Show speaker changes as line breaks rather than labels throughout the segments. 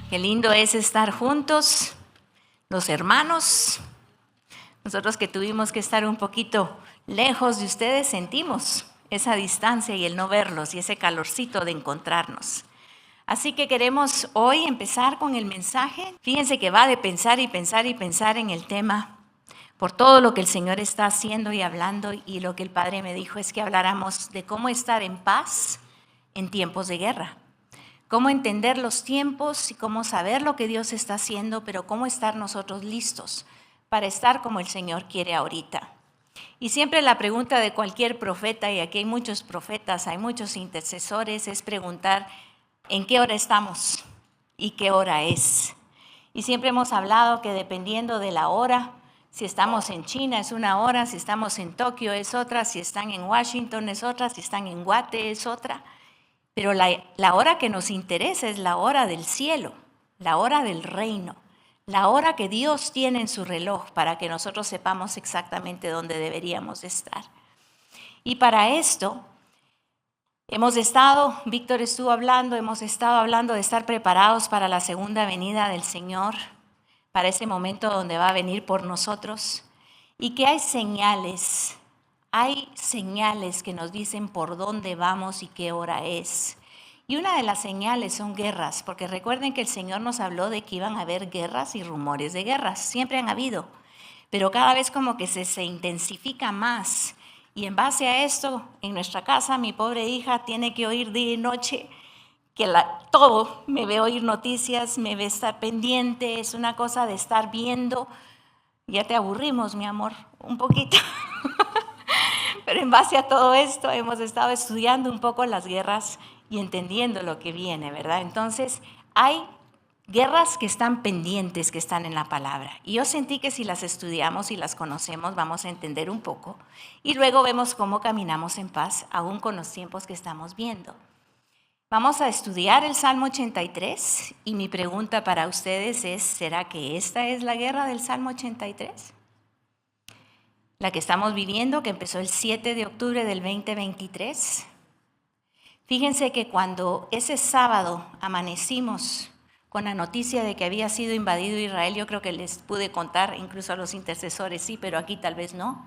Qué lindo es estar juntos, los hermanos. Nosotros que tuvimos que estar un poquito lejos de ustedes, sentimos esa distancia y el no verlos y ese calorcito de encontrarnos. Así que queremos hoy empezar con el mensaje. Fíjense que va de pensar y pensar y pensar en el tema por todo lo que el Señor está haciendo y hablando, y lo que el Padre me dijo es que habláramos de cómo estar en paz en tiempos de guerra. Cómo entender los tiempos y cómo saber lo que Dios está haciendo, pero cómo estar nosotros listos para estar como el Señor quiere ahorita. Y siempre la pregunta de cualquier profeta, y aquí hay muchos profetas, hay muchos intercesores, es preguntar en qué hora estamos y qué hora es. Y siempre hemos hablado que dependiendo de la hora, si estamos en China es una hora, si estamos en Tokio es otra, si están en Washington es otra, si están en Guate es otra. Pero la hora que nos interesa es la hora del cielo, la hora del reino, la hora que Dios tiene en su reloj para que nosotros sepamos exactamente dónde deberíamos estar. Y para esto Víctor estuvo hablando, hemos estado hablando de estar preparados para la segunda venida del Señor, para ese momento donde va a venir por nosotros, y que hay señales que nos dicen por dónde vamos y qué hora es. Y una de las señales son guerras, porque recuerden que el Señor nos habló de que iban a haber guerras y rumores de guerras, siempre han habido, pero cada vez como que se intensifica más. Y en base a esto, en nuestra casa, mi pobre hija tiene que oír día y noche todo, me ve oír noticias, me ve estar pendiente, es una cosa de estar viendo. Ya te aburrimos, mi amor, un poquito. Pero en base a todo esto hemos estado estudiando un poco las guerras y entendiendo lo que viene, ¿verdad? Entonces, hay guerras que están pendientes, que están en la palabra. Y yo sentí que si las estudiamos y las conocemos, vamos a entender un poco. Y luego vemos cómo caminamos en paz, aún con los tiempos que estamos viendo. Vamos a estudiar el Salmo 83 y mi pregunta para ustedes es, ¿será que esta es la guerra del Salmo 83? La que estamos viviendo, que empezó el 7 de octubre del 2023. Fíjense que cuando ese sábado amanecimos con la noticia de que había sido invadido Israel, yo creo que les pude contar, incluso a los intercesores, sí, pero aquí tal vez no.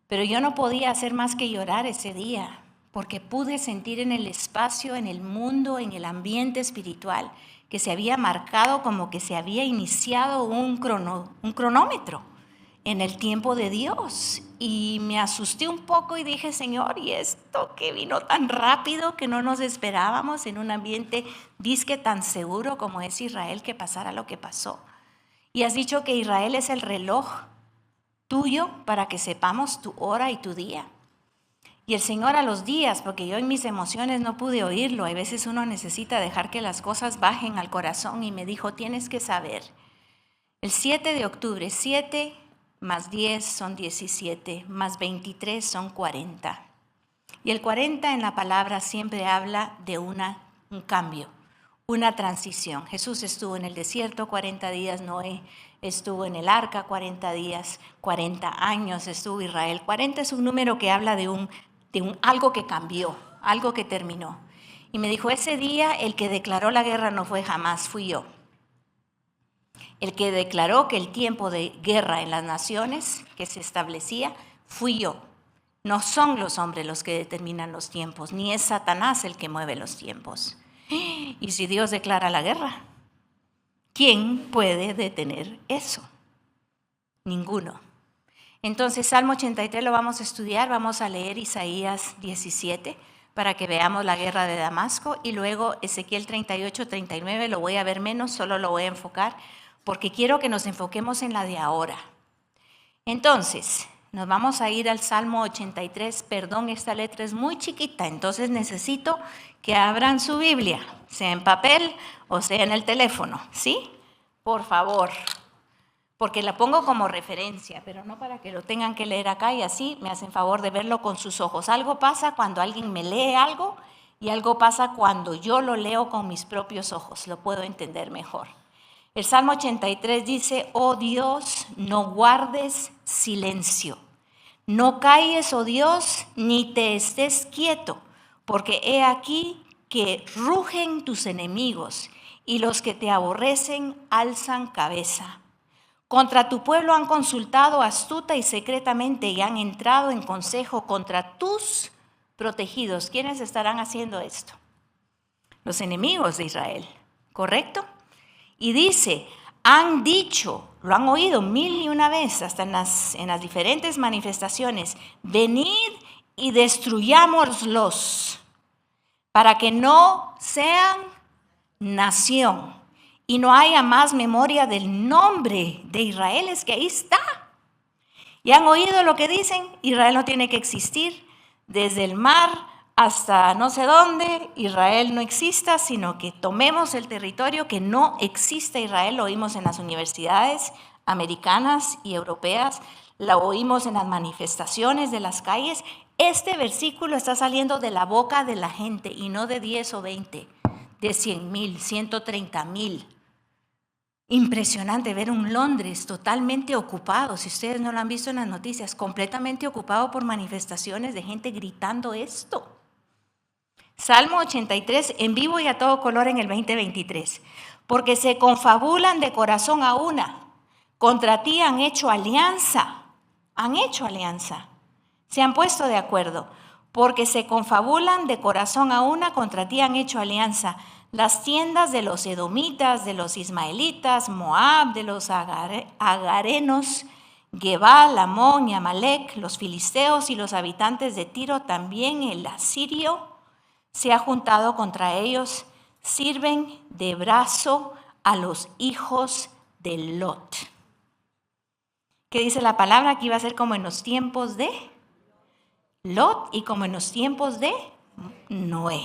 Pero yo no podía hacer más que llorar ese día, porque pude sentir en el espacio, en el mundo, en el ambiente espiritual, que se había marcado como que se había iniciado un cronómetro en el tiempo de Dios. Y me asusté un poco y dije, Señor, ¿y esto que vino tan rápido que no nos esperábamos en un ambiente disque tan seguro como es Israel, que pasara lo que pasó? Y has dicho que Israel es el reloj tuyo para que sepamos tu hora y tu día. Y el Señor a los días, porque yo en mis emociones no pude oírlo, hay veces uno necesita dejar que las cosas bajen al corazón, y me dijo, tienes que saber, el 7 de octubre, 7 más 10 son 17, más 23 son 40. Y el 40 en la palabra siempre habla de un cambio, una transición. Jesús estuvo en el desierto 40 días, Noé estuvo en el arca 40 días, 40 años estuvo Israel. 40 es un número que habla de algo que cambió, algo que terminó. Y me dijo, ese día el que declaró la guerra no fue jamás, fui yo. El que declaró que el tiempo de guerra en las naciones que se establecía, fui yo. No son los hombres los que determinan los tiempos, ni es Satanás el que mueve los tiempos. Y si Dios declara la guerra, ¿quién puede detener eso? Ninguno. Entonces, Salmo 83 lo vamos a estudiar, vamos a leer Isaías 17 para que veamos la guerra de Damasco, y luego Ezequiel 38, 39, lo voy a ver menos, solo lo voy a enfocar, porque quiero que nos enfoquemos en la de ahora. Entonces, nos vamos a ir al Salmo 83, perdón, esta letra es muy chiquita, entonces necesito que abran su Biblia, sea en papel o sea en el teléfono, ¿sí? Por favor, porque la pongo como referencia, pero no para que lo tengan que leer acá, y así me hacen favor de verlo con sus ojos. Algo pasa cuando alguien me lee algo y algo pasa cuando yo lo leo con mis propios ojos, lo puedo entender mejor. El Salmo 83 dice, oh Dios, no guardes silencio, no calles, oh Dios, ni te estés quieto, porque he aquí que rugen tus enemigos y los que te aborrecen alzan cabeza. Contra tu pueblo han consultado astuta y secretamente y han entrado en consejo contra tus protegidos. ¿Quiénes estarán haciendo esto? Los enemigos de Israel, ¿correcto? Y dice, han dicho, lo han oído 1001 vez, hasta en las diferentes manifestaciones, venid y destruyámoslos, para que no sean nación y no haya más memoria del nombre de Israel. Es que ahí está. ¿Y han oído lo que dicen? Israel no tiene que existir. Desde el mar hasta no sé dónde, Israel no exista, sino que tomemos el territorio, que no existe Israel. Lo oímos en las universidades americanas y europeas, lo oímos en las manifestaciones de las calles. Este versículo está saliendo de la boca de la gente y no de 10 o 20, de 100,000, 130,000. Impresionante ver un Londres totalmente ocupado, si ustedes no lo han visto en las noticias, completamente ocupado por manifestaciones de gente gritando esto. Salmo 83, en vivo y a todo color en el 2023. Porque se confabulan de corazón a una, contra ti han hecho alianza, se han puesto de acuerdo. Porque se confabulan de corazón a una, contra ti han hecho alianza. Las tiendas de los edomitas, de los ismaelitas, Moab, de los agarenos, Gebal, Amón y Amalek, los filisteos y los habitantes de Tiro, también el asirio se ha juntado contra ellos, sirven de brazo a los hijos de Lot. ¿Qué dice la palabra? Aquí va a ser como en los tiempos de Lot y como en los tiempos de Noé.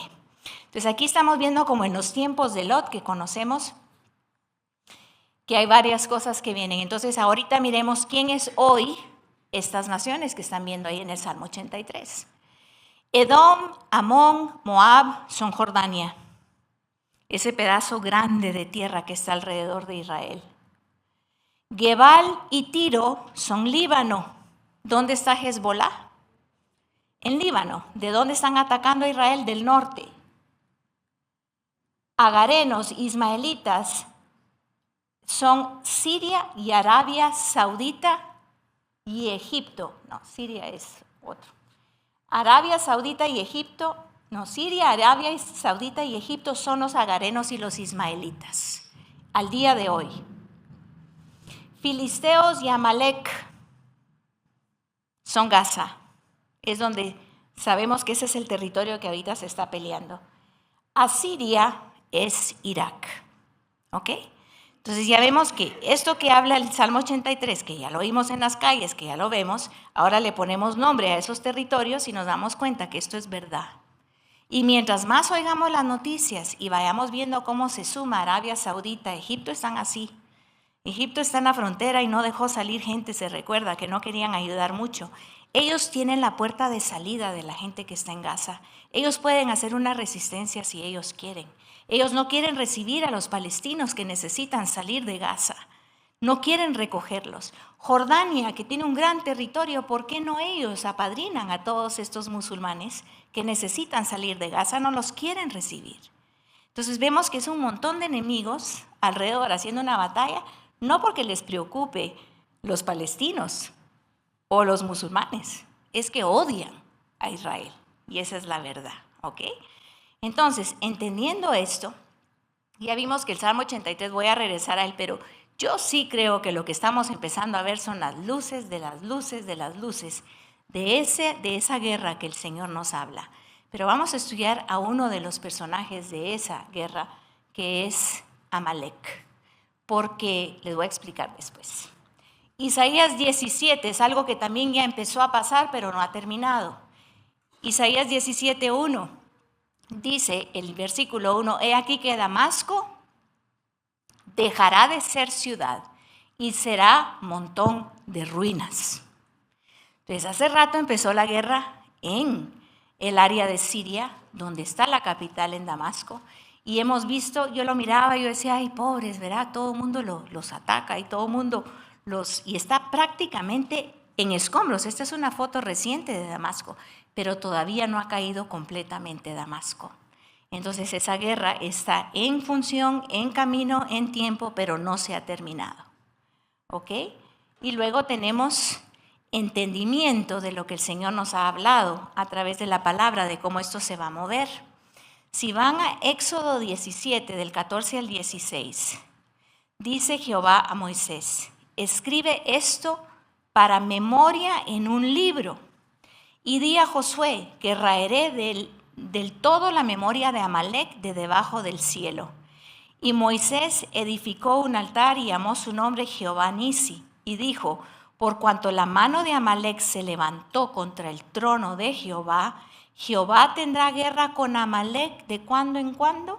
Entonces aquí estamos viendo como en los tiempos de Lot, que conocemos que hay varias cosas que vienen. Entonces ahorita miremos quién es hoy estas naciones que están viendo ahí en el Salmo 83. Edom, Amón, Moab son Jordania, ese pedazo grande de tierra que está alrededor de Israel. Gebal y Tiro son Líbano. ¿Dónde está Hezbolá? En Líbano. ¿De dónde están atacando a Israel? Del norte. Agarenos, ismaelitas, son Siria y Arabia Saudita y Egipto. No, Siria es otro. Arabia Saudita y Egipto, no, Siria, Arabia Saudita y Egipto son los agarenos y los ismaelitas al día de hoy. Filisteos y Amalek son Gaza, es donde sabemos que ese es el territorio que ahorita se está peleando. Asiria es Irak, ¿ok? Entonces ya vemos que esto que habla el Salmo 83, que ya lo oímos en las calles, que ya lo vemos, ahora le ponemos nombre a esos territorios y nos damos cuenta que esto es verdad. Y mientras más oigamos las noticias y vayamos viendo cómo se suma Arabia Saudita, Egipto están así. Egipto está en la frontera y no dejó salir gente, se recuerda que no querían ayudar mucho. Ellos tienen la puerta de salida de la gente que está en Gaza. Ellos pueden hacer una resistencia si ellos quieren. Ellos no quieren recibir a los palestinos que necesitan salir de Gaza. No quieren recogerlos. Jordania, que tiene un gran territorio, ¿por qué no ellos apadrinan a todos estos musulmanes que necesitan salir de Gaza? No los quieren recibir. Entonces vemos que es un montón de enemigos alrededor haciendo una batalla, no porque les preocupe los palestinos o los musulmanes, es que odian a Israel. Y esa es la verdad, ¿ok? Entonces, entendiendo esto, ya vimos que el Salmo 83, voy a regresar a él, pero yo sí creo que lo que estamos empezando a ver son las luces de las luces de las luces de esa guerra que el Señor nos habla. Pero vamos a estudiar a uno de los personajes de esa guerra, que es Amalek, porque les voy a explicar después. Isaías 17 es algo que también ya empezó a pasar, pero no ha terminado. Isaías 17:1 dice el versículo 1, he aquí que Damasco dejará de ser ciudad y será montón de ruinas. Entonces hace rato empezó la guerra en el área de Siria, donde está la capital en Damasco, y hemos visto, yo lo miraba y yo decía, ay pobres, ¿verdad? Todo el mundo los ataca y todo el mundo y está prácticamente en escombros. Esta es una foto reciente de Damasco, pero todavía no ha caído completamente Damasco. Entonces esa guerra está en función, en camino, en tiempo, pero no se ha terminado. ¿Ok? Y luego tenemos entendimiento de lo que el Señor nos ha hablado a través de la palabra, de cómo esto se va a mover. Si van a Éxodo 17, del 14 al 16, dice Jehová a Moisés: escribe esto para memoria en un libro, y di a Josué que raeré del todo la memoria de Amalec de debajo del cielo. Y Moisés edificó un altar y llamó su nombre Jehová Nisi, y dijo: por cuanto la mano de Amalec se levantó contra el trono de Jehová, Jehová tendrá guerra con Amalec de cuando en cuando.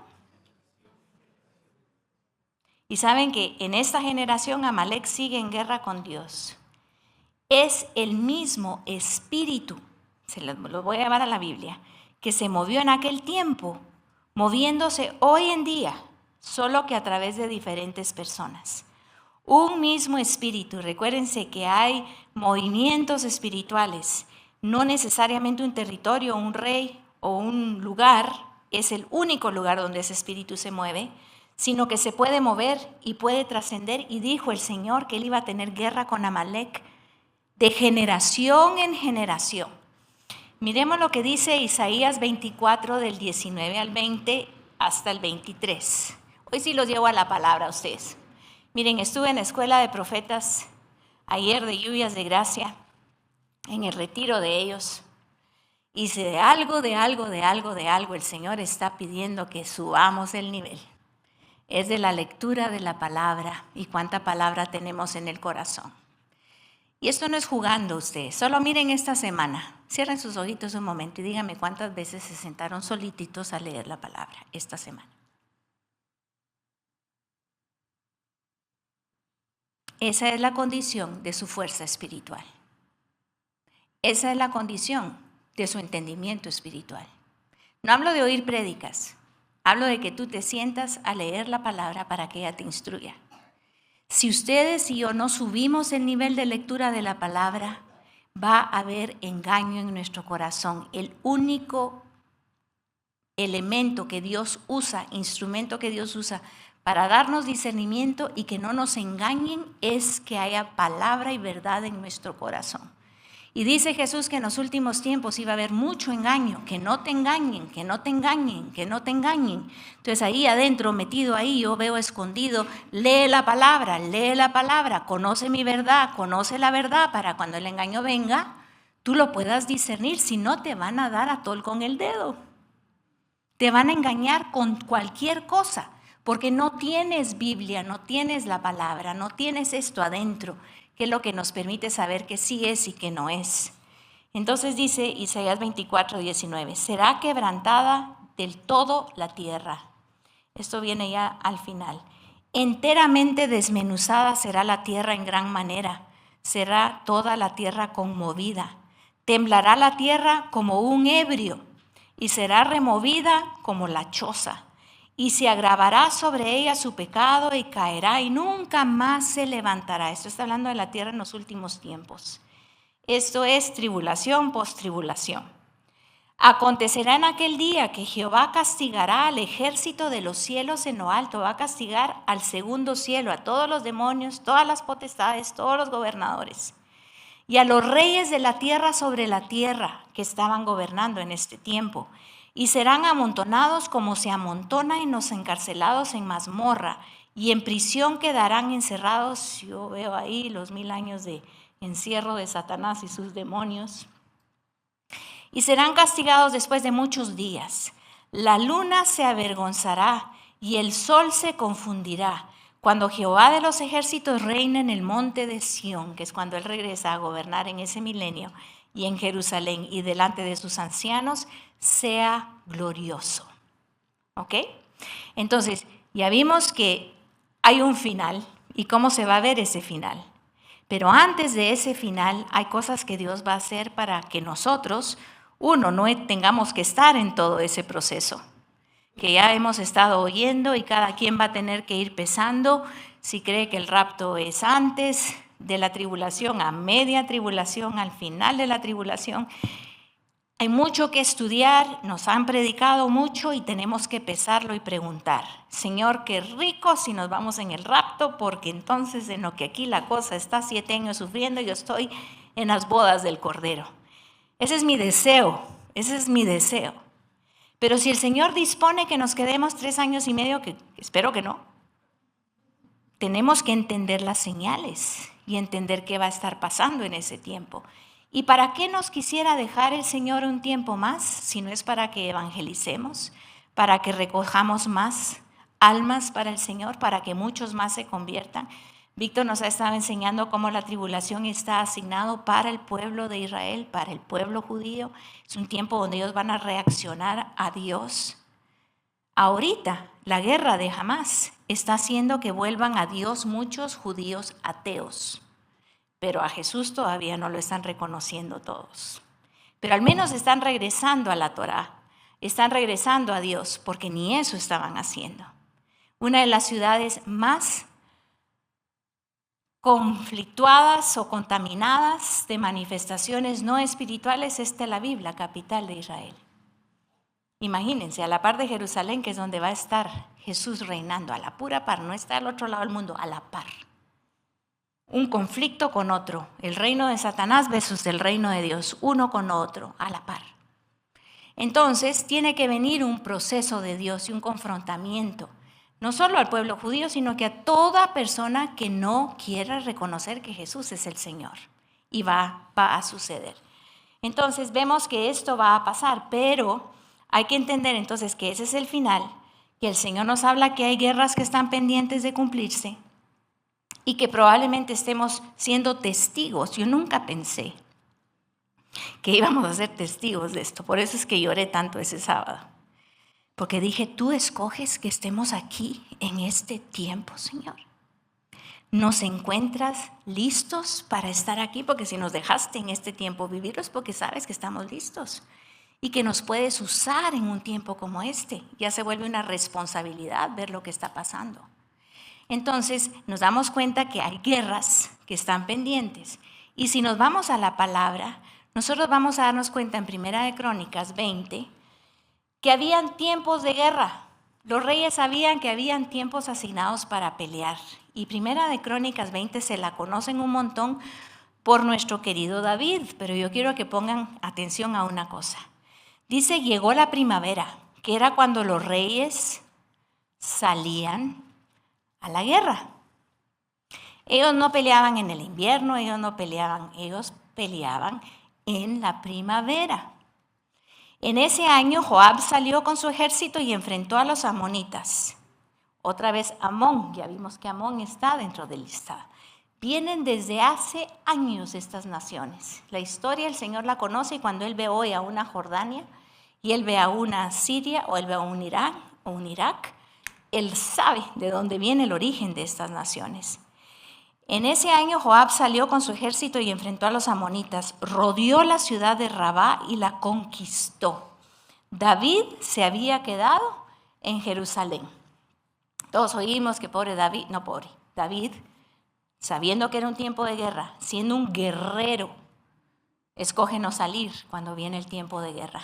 Y saben que en esta generación Amalec sigue en guerra con Dios. Es el mismo espíritu, se lo voy a llevar a la Biblia, que se movió en aquel tiempo, moviéndose hoy en día, solo que a través de diferentes personas. Un mismo espíritu. Recuérdense que hay movimientos espirituales, no necesariamente un territorio, un rey o un lugar es el único lugar donde ese espíritu se mueve, sino que se puede mover y puede trascender. Y dijo el Señor que él iba a tener guerra con Amalec de generación en generación. Miremos lo que dice Isaías 24, del 19 al 20 hasta el 23. Hoy sí los llevo a la palabra a ustedes. Miren, estuve en la escuela de profetas ayer de Lluvias de Gracia, en el retiro de ellos. Y si de algo el Señor está pidiendo que subamos el nivel, es de la lectura de la palabra y cuánta palabra tenemos en el corazón. Y esto no es jugando ustedes, solo miren esta semana, cierren sus ojitos un momento y díganme cuántas veces se sentaron solititos a leer la palabra esta semana. Esa es la condición de su fuerza espiritual. Esa es la condición de su entendimiento espiritual. No hablo de oír prédicas, hablo de que tú te sientas a leer la palabra para que ella te instruya. Si ustedes y yo no subimos el nivel de lectura de la palabra, va a haber engaño en nuestro corazón. El único elemento que Dios usa, instrumento que Dios usa para darnos discernimiento y que no nos engañen es que haya palabra y verdad en nuestro corazón. Y dice Jesús que en los últimos tiempos iba a haber mucho engaño, que no te engañen, que no te engañen, que no te engañen. Entonces ahí adentro, metido ahí, yo veo escondido, lee la palabra, conoce mi verdad, conoce la verdad para cuando el engaño venga, tú lo puedas discernir, si no te van a dar a tol con el dedo. Te van a engañar con cualquier cosa, porque no tienes Biblia, no tienes la palabra, no tienes esto adentro, que es lo que nos permite saber que sí es y que no es. Entonces dice Isaías 24, 19, será quebrantada del todo la tierra. Esto viene ya al final. Enteramente desmenuzada será la tierra en gran manera, será toda la tierra conmovida. Temblará la tierra como un ebrio y será removida como la choza. Y se agravará sobre ella su pecado y caerá y nunca más se levantará. Esto está hablando de la tierra en los últimos tiempos. Esto es tribulación, postribulación. Acontecerá en aquel día que Jehová castigará al ejército de los cielos en lo alto, va a castigar al segundo cielo, a todos los demonios, todas las potestades, todos los gobernadores, y a los reyes de la tierra sobre la tierra que estaban gobernando en este tiempo. Y serán amontonados como se amontona en los encarcelados en mazmorra, y en prisión quedarán encerrados. Yo veo ahí los 1000 años de encierro de Satanás y sus demonios. Y serán castigados después de muchos días. La luna se avergonzará y el sol se confundirá, cuando Jehová de los ejércitos reina en el monte de Sión, que es cuando Él regresa a gobernar en ese milenio, y en Jerusalén, y delante de sus ancianos, sea glorioso. ¿Ok? Entonces, ya vimos que hay un final, y cómo se va a ver ese final. Pero antes de ese final, hay cosas que Dios va a hacer para que nosotros, no tengamos que estar en todo ese proceso, que ya hemos estado oyendo, y cada quien va a tener que ir pesando si cree que el rapto es antes de la tribulación, a media tribulación, al final de la tribulación. Hay mucho que estudiar, nos han predicado mucho y tenemos que pesarlo y preguntar, Señor, qué rico si nos vamos en el rapto, porque entonces en lo que aquí la cosa está 7 años sufriendo, yo estoy en las bodas del Cordero. Ese es mi deseo, ese es mi deseo. Pero si el Señor dispone que nos quedemos 3 años y medio, que espero que no, tenemos que entender las señales y entender qué va a estar pasando en ese tiempo. ¿Y para qué nos quisiera dejar el Señor un tiempo más si no es para que evangelicemos, para que recojamos más almas para el Señor, para que muchos más se conviertan? Víctor nos ha estado enseñando cómo la tribulación está asignado para el pueblo de Israel, para el pueblo judío. Es un tiempo donde ellos van a reaccionar a Dios. Ahorita, la guerra de Hamás está haciendo que vuelvan a Dios muchos judíos ateos. Pero a Jesús todavía no lo están reconociendo todos. Pero al menos están regresando a la Torá, están regresando a Dios, porque ni eso estaban haciendo. Una de las ciudades más conflictuadas o contaminadas de manifestaciones no espirituales es Tel Aviv, la capital de Israel. Imagínense, a la par de Jerusalén, que es donde va a estar Jesús reinando, a la pura par, no está al otro lado del mundo, a la par. Un conflicto con otro, el reino de Satanás versus el reino de Dios, uno con otro, a la par. Entonces tiene que venir un proceso de Dios y un confrontamiento, no solo al pueblo judío, sino que a toda persona que no quiera reconocer que Jesús es el Señor. Y va a suceder. Entonces vemos que esto va a pasar, pero hay que entender entonces que ese es el final, que el Señor nos habla que hay guerras que están pendientes de cumplirse, y que probablemente estemos siendo testigos. Yo nunca pensé que íbamos a ser testigos de esto. Por eso es que lloré tanto ese sábado. Porque dije, tú escoges que estemos aquí en este tiempo, Señor. Nos encuentras listos para estar aquí, porque si nos dejaste en este tiempo vivirlo es porque sabes que estamos listos y que nos puedes usar en un tiempo como este. Ya se vuelve una responsabilidad ver lo que está pasando. Entonces nos damos cuenta que hay guerras que están pendientes. Y si nos vamos a la palabra, nosotros vamos a darnos cuenta en Primera de Crónicas 20 que habían tiempos de guerra. Los reyes sabían que habían tiempos asignados para pelear. Y Primera de Crónicas 20 se la conocen un montón por nuestro querido David. Pero yo quiero que pongan atención a una cosa. Dice, llegó la primavera, que era cuando los reyes salían a la guerra. Ellos no peleaban en el invierno, ellos peleaban en la primavera. En ese año Joab salió con su ejército y enfrentó a los amonitas. Otra vez Amón, ya vimos que Amón está dentro del listado. Vienen desde hace años estas naciones. La historia el Señor la conoce y cuando Él ve hoy a una Jordania y Él ve a una Siria o Él ve a un Irán o un Irak, Él sabe de dónde viene el origen de estas naciones. En ese año Joab salió con su ejército y enfrentó a los amonitas, rodeó la ciudad de Rabá y la conquistó. David se había quedado en Jerusalén. Todos oímos que David, sabiendo que era un tiempo de guerra, siendo un guerrero, escoge no salir cuando viene el tiempo de guerra.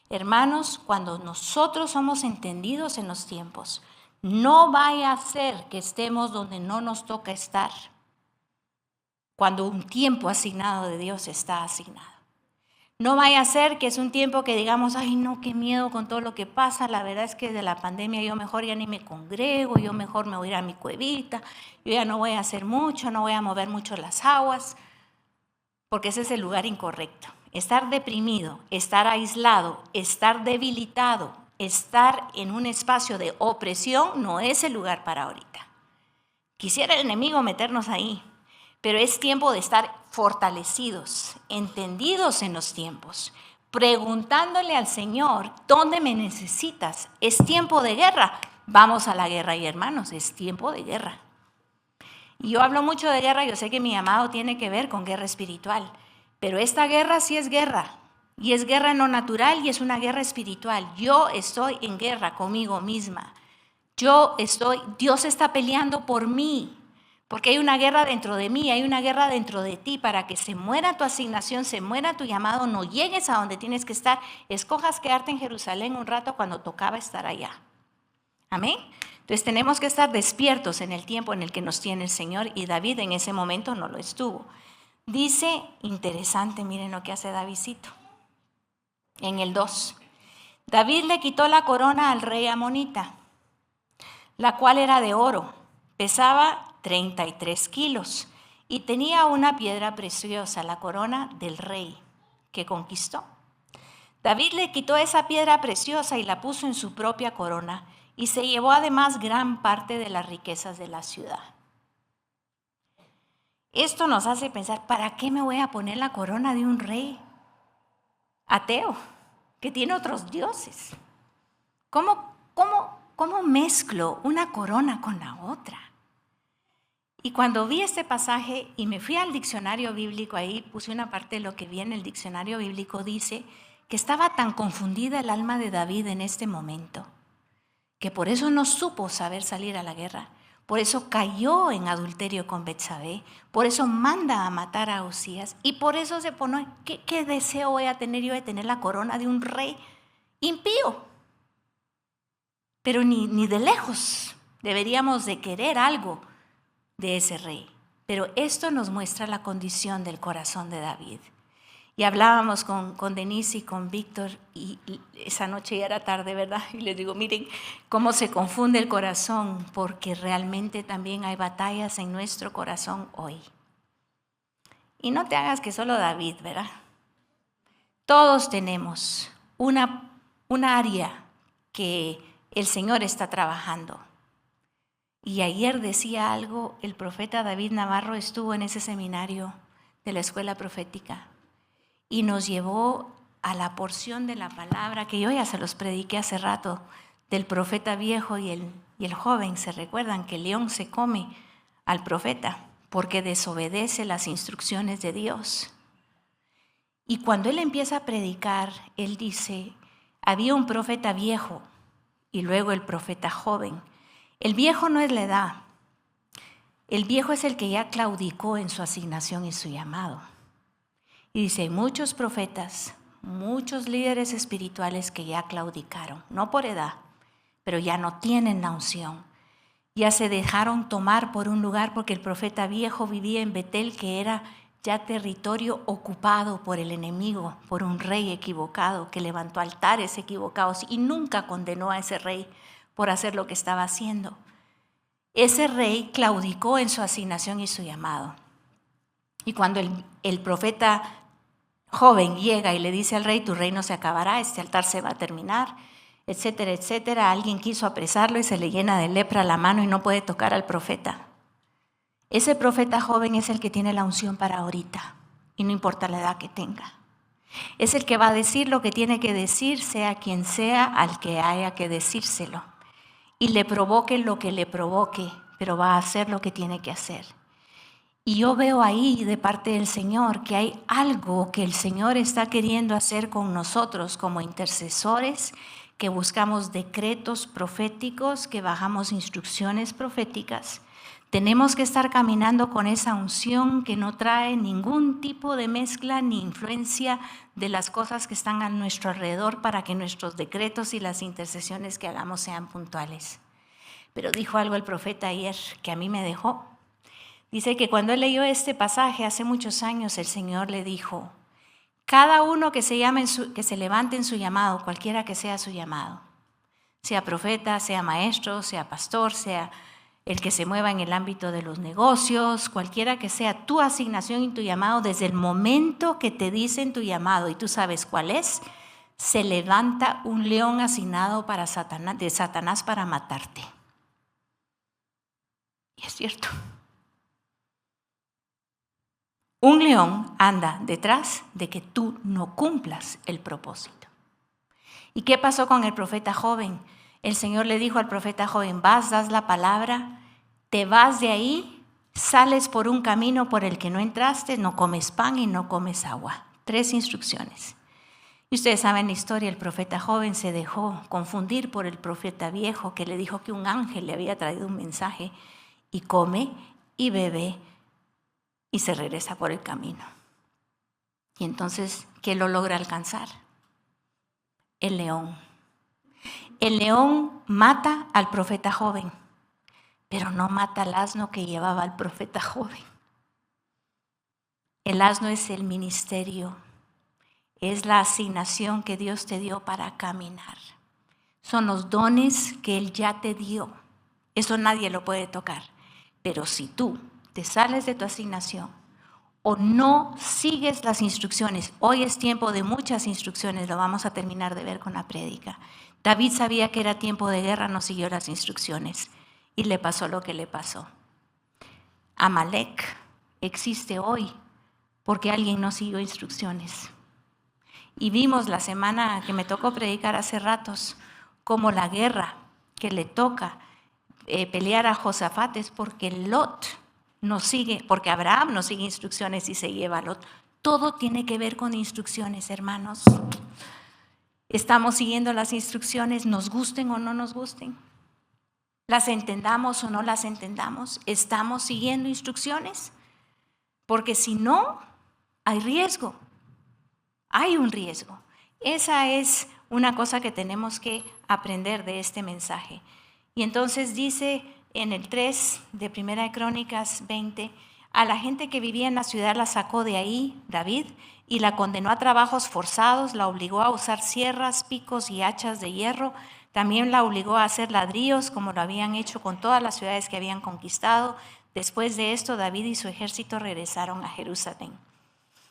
Hermanos, cuando nosotros somos entendidos en los tiempos, no vaya a ser que estemos donde no nos toca estar, cuando un tiempo asignado de Dios está asignado. No vaya a ser que es un tiempo que digamos, ay no, qué miedo con todo lo que pasa, la verdad es que de la pandemia yo mejor ya ni me congrego, yo mejor me voy a ir a mi cuevita, yo ya no voy a hacer mucho, no voy a mover mucho las aguas, porque ese es el lugar incorrecto. Estar deprimido, estar aislado, estar debilitado, estar en un espacio de opresión no es el lugar para ahorita. Quisiera el enemigo meternos ahí, pero es tiempo de estar fortalecidos, entendidos en los tiempos, preguntándole al Señor, ¿dónde me necesitas? ¿Es tiempo de guerra? Vamos a la guerra, y hermanos, es tiempo de guerra. Y yo hablo mucho de guerra, yo sé que mi llamado tiene que ver con guerra espiritual, pero esta guerra sí es guerra, y es guerra en lo natural y es una guerra espiritual. Yo estoy en guerra conmigo misma. Dios está peleando por mí, Porque hay una guerra dentro de mí, hay una guerra dentro de ti para que se muera tu asignación, se muera tu llamado, no llegues a donde tienes que estar, escojas quedarte en Jerusalén un rato cuando tocaba estar allá. Amén. Entonces tenemos que estar despiertos en el tiempo en el que nos tiene el Señor, y David en ese momento no lo estuvo. Dice, interesante, miren lo que hace Davidcito. En el 2, David le quitó la corona al rey amonita, la cual era de oro, pesaba 33 kilos y tenía una piedra preciosa, la corona del rey que conquistó. David le quitó esa piedra preciosa y la puso en su propia corona, y se llevó además gran parte de las riquezas de la ciudad. Esto nos hace pensar, ¿para qué me voy a poner la corona de un rey ateo que tiene otros dioses? ¿Cómo mezclo una corona con la otra? Y cuando vi este pasaje y me fui al diccionario bíblico, ahí puse una parte de lo que vi en el diccionario bíblico, dice que estaba tan confundida el alma de David en este momento, que por eso no supo saber salir a la guerra, por eso cayó en adulterio con Betsabé, por eso manda a matar a Usías, y por eso se pone, ¿qué deseo voy a tener yo de tener la corona de un rey impío? Pero ni de lejos deberíamos de querer algo de ese rey. Pero esto nos muestra la condición del corazón de David. Y hablábamos con Denise y con Víctor, y esa noche ya era tarde, ¿verdad? Y les digo, miren cómo se confunde el corazón, porque realmente también hay batallas en nuestro corazón hoy. Y no te hagas que solo David, ¿verdad? Todos tenemos una área que el Señor está trabajando. Y ayer decía algo, el profeta David Navarro estuvo en ese seminario de la escuela profética y nos llevó a la porción de la palabra que yo ya se los prediqué hace rato, del profeta viejo y el joven. ¿Se recuerdan que el león se come al profeta porque desobedece las instrucciones de Dios? Y cuando él empieza a predicar, él dice, había un profeta viejo y luego el profeta joven. El viejo no es la edad, el viejo es el que ya claudicó en su asignación y su llamado. Y dice, hay muchos profetas, muchos líderes espirituales que ya claudicaron, no por edad, pero ya no tienen la unción. Ya se dejaron tomar por un lugar, porque el profeta viejo vivía en Betel, que era ya territorio ocupado por el enemigo, por un rey equivocado que levantó altares equivocados y nunca condenó a ese rey por hacer lo que estaba haciendo. Ese rey claudicó en su asignación y su llamado. Y cuando el profeta joven llega y le dice al rey, tu reino se acabará, este altar se va a terminar, etcétera, etcétera, alguien quiso apresarlo y se le llena de lepra la mano y no puede tocar al profeta. Ese profeta joven es el que tiene la unción para ahorita, y no importa la edad que tenga. Es el que va a decir lo que tiene que decir, sea quien sea al que haya que decírselo. Y le provoque lo que le provoque, pero va a hacer lo que tiene que hacer. Y yo veo ahí de parte del Señor que hay algo que el Señor está queriendo hacer con nosotros como intercesores, que buscamos decretos proféticos, que bajamos instrucciones proféticas. Tenemos que estar caminando con esa unción que no trae ningún tipo de mezcla ni influencia de las cosas que están a nuestro alrededor, para que nuestros decretos y las intercesiones que hagamos sean puntuales. Pero dijo algo el profeta ayer que a mí me dejó. Dice que cuando él leyó este pasaje hace muchos años, el Señor le dijo, cada uno que se levante en su llamado, cualquiera que sea su llamado, sea profeta, sea maestro, sea pastor, sea el que se mueva en el ámbito de los negocios, cualquiera que sea tu asignación y tu llamado, desde el momento que te dicen tu llamado y tú sabes cuál es, se levanta un león asignado de Satanás para matarte. Y es cierto. Un león anda detrás de que tú no cumplas el propósito. ¿Y qué pasó con el profeta joven? El Señor le dijo al profeta joven, vas, das la palabra, te vas de ahí, sales por un camino por el que no entraste, no comes pan y no comes agua. 3 instrucciones. Y ustedes saben la historia, el profeta joven se dejó confundir por el profeta viejo, que le dijo que un ángel le había traído un mensaje, y come y bebe y se regresa por el camino. Y entonces, ¿qué lo logra alcanzar? El león. El león mata al profeta joven, pero no mata al asno que llevaba al profeta joven. El asno es el ministerio, es la asignación que Dios te dio para caminar. Son los dones que Él ya te dio. Eso nadie lo puede tocar. Pero si tú te sales de tu asignación o no sigues las instrucciones, hoy es tiempo de muchas instrucciones, lo vamos a terminar de ver con la prédica. David sabía que era tiempo de guerra, no siguió las instrucciones y le pasó lo que le pasó. Amalek existe hoy porque alguien no siguió instrucciones. Y vimos la semana que me tocó predicar hace ratos como la guerra que le toca pelear a Josafat es porque Lot no sigue, porque Abraham no sigue instrucciones y se lleva a Lot. Todo tiene que ver con instrucciones, hermanos. Estamos siguiendo las instrucciones, nos gusten o no nos gusten. Las entendamos o no las entendamos. Estamos siguiendo instrucciones, porque si no, hay riesgo. Hay un riesgo. Esa es una cosa que tenemos que aprender de este mensaje. Y entonces dice en el 3 de Primera de Crónicas 20, a la gente que vivía en la ciudad la sacó de ahí, David, y la condenó a trabajos forzados, la obligó a usar sierras, picos y hachas de hierro, también la obligó a hacer ladrillos como lo habían hecho con todas las ciudades que habían conquistado. Después de esto, David y su ejército regresaron a Jerusalén.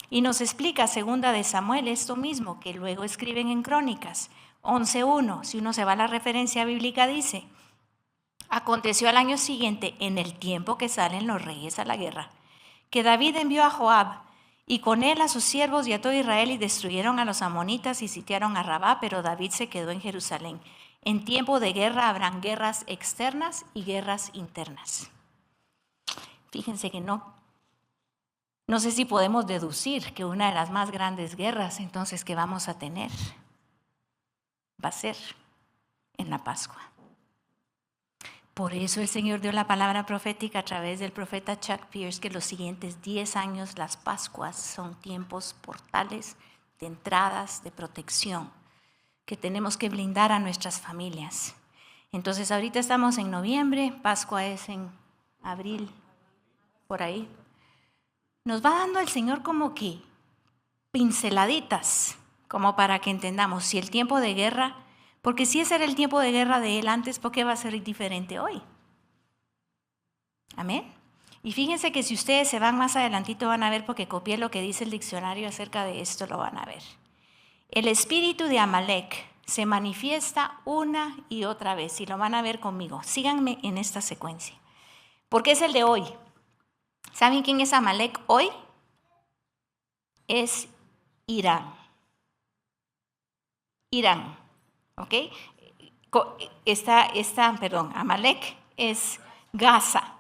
Y nos explica segunda de Samuel esto mismo, que luego escriben en Crónicas 11:1. Si uno se va a la referencia bíblica, dice: aconteció al año siguiente, en el tiempo que salen los reyes a la guerra, que David envió a Joab, y con él a sus siervos y a todo Israel, y destruyeron a los amonitas y sitiaron a Rabá, pero David se quedó en Jerusalén. En tiempo de guerra habrán guerras externas y guerras internas. Fíjense que no sé si podemos deducir que una de las más grandes guerras entonces que vamos a tener va a ser en la Pascua. Por eso el Señor dio la palabra profética a través del profeta Chuck Pierce, que los siguientes 10 años las Pascuas son tiempos portales de entradas, de protección, que tenemos que blindar a nuestras familias. Entonces ahorita estamos en noviembre, Pascua es en abril, por ahí. Nos va dando el Señor como que pinceladitas, como para que entendamos si el tiempo de guerra, porque si ese era el tiempo de guerra de Él antes, ¿por qué va a ser diferente hoy? Amén. Y fíjense que si ustedes se van más adelantito van a ver, porque copié lo que dice el diccionario acerca de esto, lo van a ver. El espíritu de Amalek se manifiesta una y otra vez, y lo van a ver conmigo. Síganme en esta secuencia, porque es el de hoy. ¿Saben quién es Amalek hoy? Es Irán. Irán, ¿ok? Amalek es Gaza,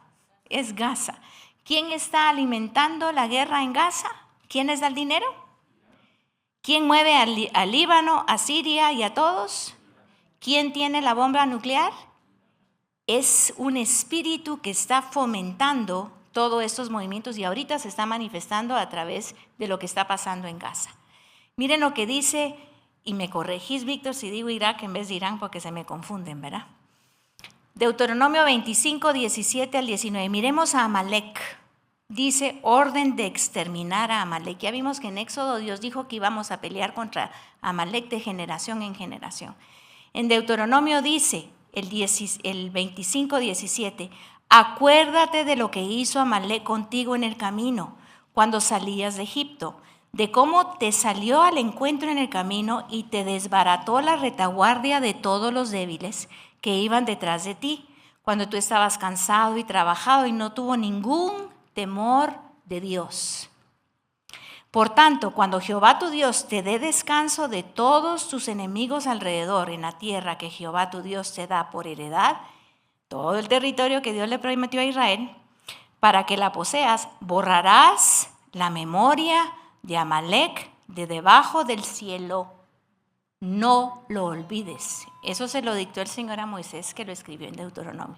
¿Quién está alimentando la guerra en Gaza? ¿Quién les da el dinero? ¿Quién mueve al Líbano, a Siria y a todos? ¿Quién tiene la bomba nuclear? Es un espíritu que está fomentando todos estos movimientos y ahorita se está manifestando a través de lo que está pasando en Gaza. Miren lo que dice, y me corregís, Víctor, si digo Irak en vez de Irán, porque se me confunden, ¿verdad? Deuteronomio 25, 17 al 19. Miremos a Amalek. Dice orden de exterminar a Amalek. Ya vimos que en Éxodo Dios dijo que íbamos a pelear contra Amalek de generación en generación. En Deuteronomio dice el 25, 17, acuérdate de lo que hizo Amalek contigo en el camino cuando salías de Egipto, de cómo te salió al encuentro en el camino y te desbarató la retaguardia de todos los débiles que iban detrás de ti, cuando tú estabas cansado y trabajado y no tuvo ningún temor de Dios. Por tanto, cuando Jehová tu Dios te dé descanso de todos tus enemigos alrededor en la tierra que Jehová tu Dios te da por heredad, todo el territorio que Dios le prometió a Israel, para que la poseas, borrarás la memoria de Amalek de debajo del cielo. No lo olvides. Eso se lo dictó el Señor a Moisés, que lo escribió en Deuteronomio.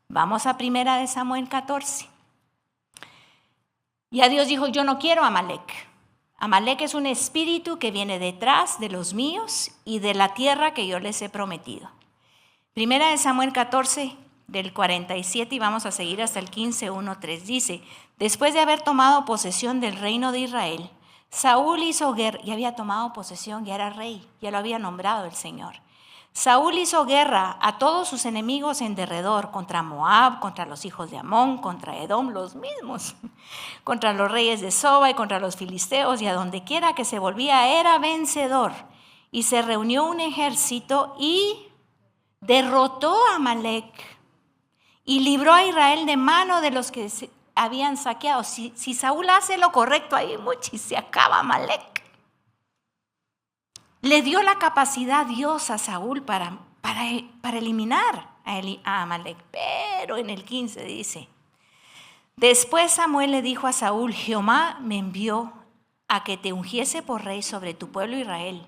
Vamos a 1 Samuel 14. Ya Dios dijo, yo no quiero a Amalek. Amalek es un espíritu que viene detrás de los míos y de la tierra que yo les he prometido. Primera de Samuel 14, del 47, y vamos a seguir hasta el 15, 1-3. Dice, después de haber tomado posesión del reino de Israel, Saúl hizo guerra, ya había tomado posesión, ya era rey, ya lo había nombrado el Señor. Saúl hizo guerra a todos sus enemigos en derredor, contra Moab, contra los hijos de Amón, contra Edom, los mismos, contra los reyes de Soba y contra los filisteos, y a donde quiera que se volvía era vencedor. Y se reunió un ejército y derrotó a Amalek y libró a Israel de mano de los que habían saqueado. Si Saúl hace lo correcto ahí, mucho, se acaba Amalek. Le dio la capacidad Dios a Saúl para eliminar a Amalek. Pero en el 15 dice, después Samuel le dijo a Saúl, Jehová me envió a que te ungiese por rey sobre tu pueblo Israel.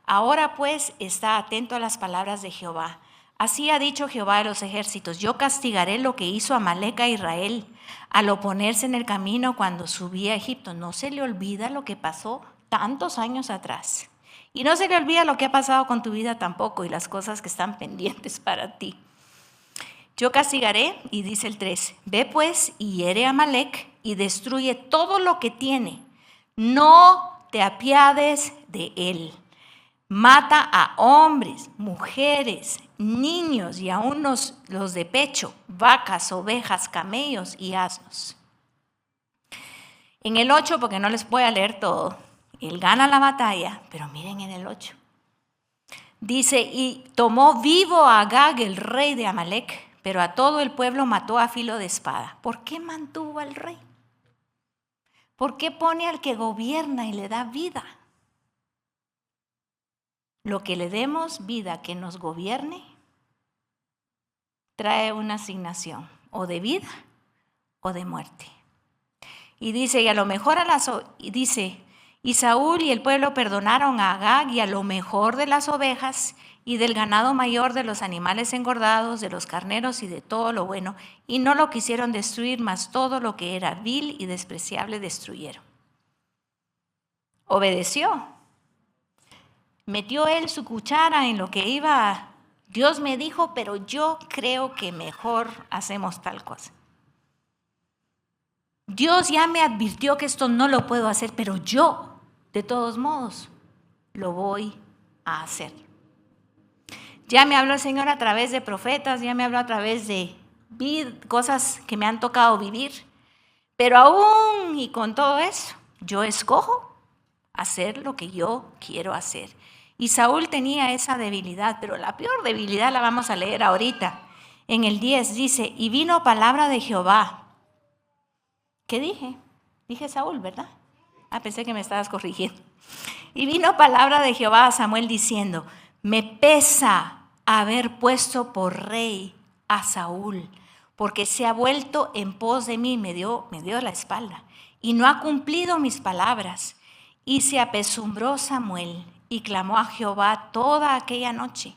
Ahora pues está atento a las palabras de Jehová. Así ha dicho Jehová de los ejércitos, yo castigaré lo que hizo Amalek a Israel al oponerse en el camino cuando subía a Egipto. No se le olvida lo que pasó tantos años atrás. Y no se le olvida lo que ha pasado con tu vida tampoco y las cosas que están pendientes para ti. Yo castigaré, y dice el 3, ve pues y hiere a Amalek y destruye todo lo que tiene. No te apiades de él. Mata a hombres, mujeres, niños y aún los de pecho, vacas, ovejas, camellos y asnos. En el 8, porque no les voy a leer todo, él gana la batalla, pero miren en el 8. Dice, y tomó vivo a Agag, el rey de Amalek, pero a todo el pueblo mató a filo de espada. ¿Por qué mantuvo al rey? ¿Por qué pone al que gobierna y le da vida? Lo que le demos vida que nos gobierne trae una asignación o de vida o de muerte. Y dice, y a lo mejor y Saúl y el pueblo perdonaron a Agag y a lo mejor de las ovejas y del ganado mayor, de los animales engordados, de los carneros y de todo lo bueno, y no lo quisieron destruir, mas todo lo que era vil y despreciable destruyeron. Obedeció. Metió él su cuchara en lo que iba. Dios me dijo, pero yo creo que mejor hacemos tal cosa. Dios ya me advirtió que esto no lo puedo hacer, pero yo, de todos modos, lo voy a hacer. Ya me habló el Señor a través de profetas, ya me habló a través de cosas que me han tocado vivir, pero aún y con todo eso, yo escojo hacer lo que yo quiero hacer. Y Saúl tenía esa debilidad, pero la peor debilidad la vamos a leer ahorita. En el 10 dice, y vino palabra de Jehová. ¿Qué dije? Dije Saúl, ¿verdad? Pensé que me estabas corrigiendo. Y vino palabra de Jehová a Samuel diciendo, me pesa haber puesto por rey a Saúl, porque se ha vuelto en pos de mí, me dio la espalda, y no ha cumplido mis palabras. Y se apesumbró Samuel y clamó a Jehová toda aquella noche.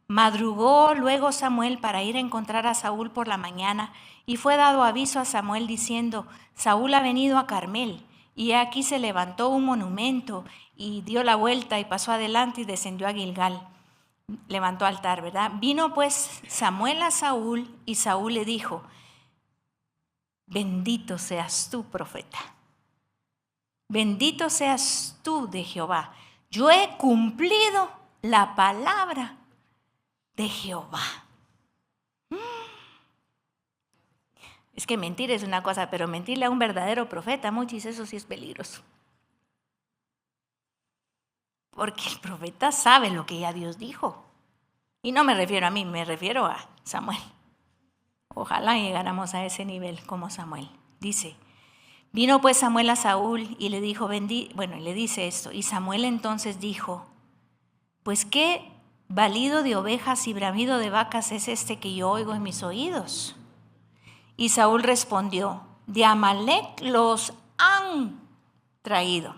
Madrugó luego Samuel para ir a encontrar a Saúl por la mañana, y fue dado aviso a Samuel diciendo, Saúl ha venido a Carmel. Y aquí se levantó un monumento y dio la vuelta y pasó adelante y descendió a Gilgal. Levantó altar, ¿verdad? Vino pues Samuel a Saúl y Saúl le dijo, bendito seas tú, profeta. Bendito seas tú de Jehová. Yo he cumplido la palabra de Jehová. Es que mentir es una cosa, pero mentirle a un verdadero profeta, muchis, eso sí es peligroso. Porque el profeta sabe lo que ya Dios dijo. Y no me refiero a mí, me refiero a Samuel. Ojalá llegáramos a ese nivel como Samuel. Dice, vino pues Samuel a Saúl y le dijo, le dice esto. Y Samuel entonces dijo, pues qué balido de ovejas y bramido de vacas es este que yo oigo en mis oídos. Y Saúl respondió, de Amalek los han traído.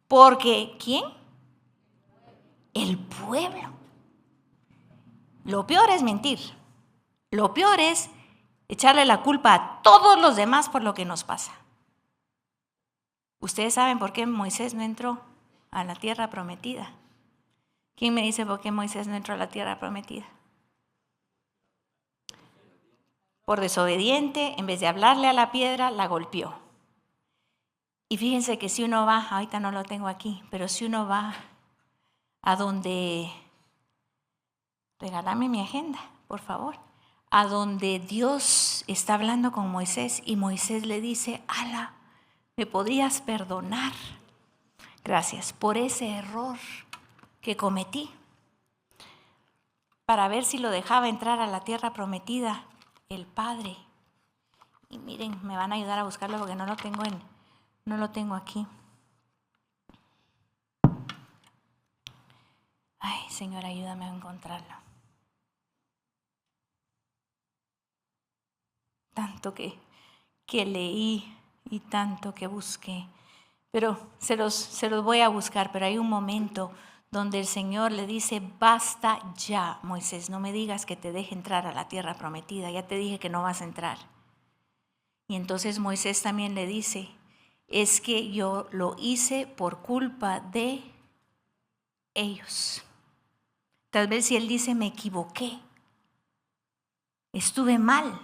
Porque, ¿quién? El pueblo. Lo peor es mentir. Lo peor es echarle la culpa a todos los demás por lo que nos pasa. Ustedes saben por qué Moisés no entró a la tierra prometida. ¿Quién me dice por qué Moisés no entró a la tierra prometida? Por desobediente, en vez de hablarle a la piedra, la golpeó. Y fíjense que si uno va, ahorita no lo tengo aquí, pero si uno va a donde, regálame mi agenda, por favor, a donde Dios está hablando con Moisés y Moisés le dice, ala, ¿me podrías perdonar? Gracias por ese error que cometí, para ver si lo dejaba entrar a la tierra prometida el Padre. Y miren, me van a ayudar a buscarlo porque no lo tengo aquí. Ay, Señor, ayúdame a encontrarlo. Tanto que leí y tanto que busqué. Pero se los voy a buscar, pero hay un momento donde el Señor le dice, basta ya, Moisés, no me digas que te deje entrar a la tierra prometida, ya te dije que no vas a entrar. Y entonces Moisés también le dice, es que yo lo hice por culpa de ellos. Tal vez si él dice, me equivoqué, estuve mal,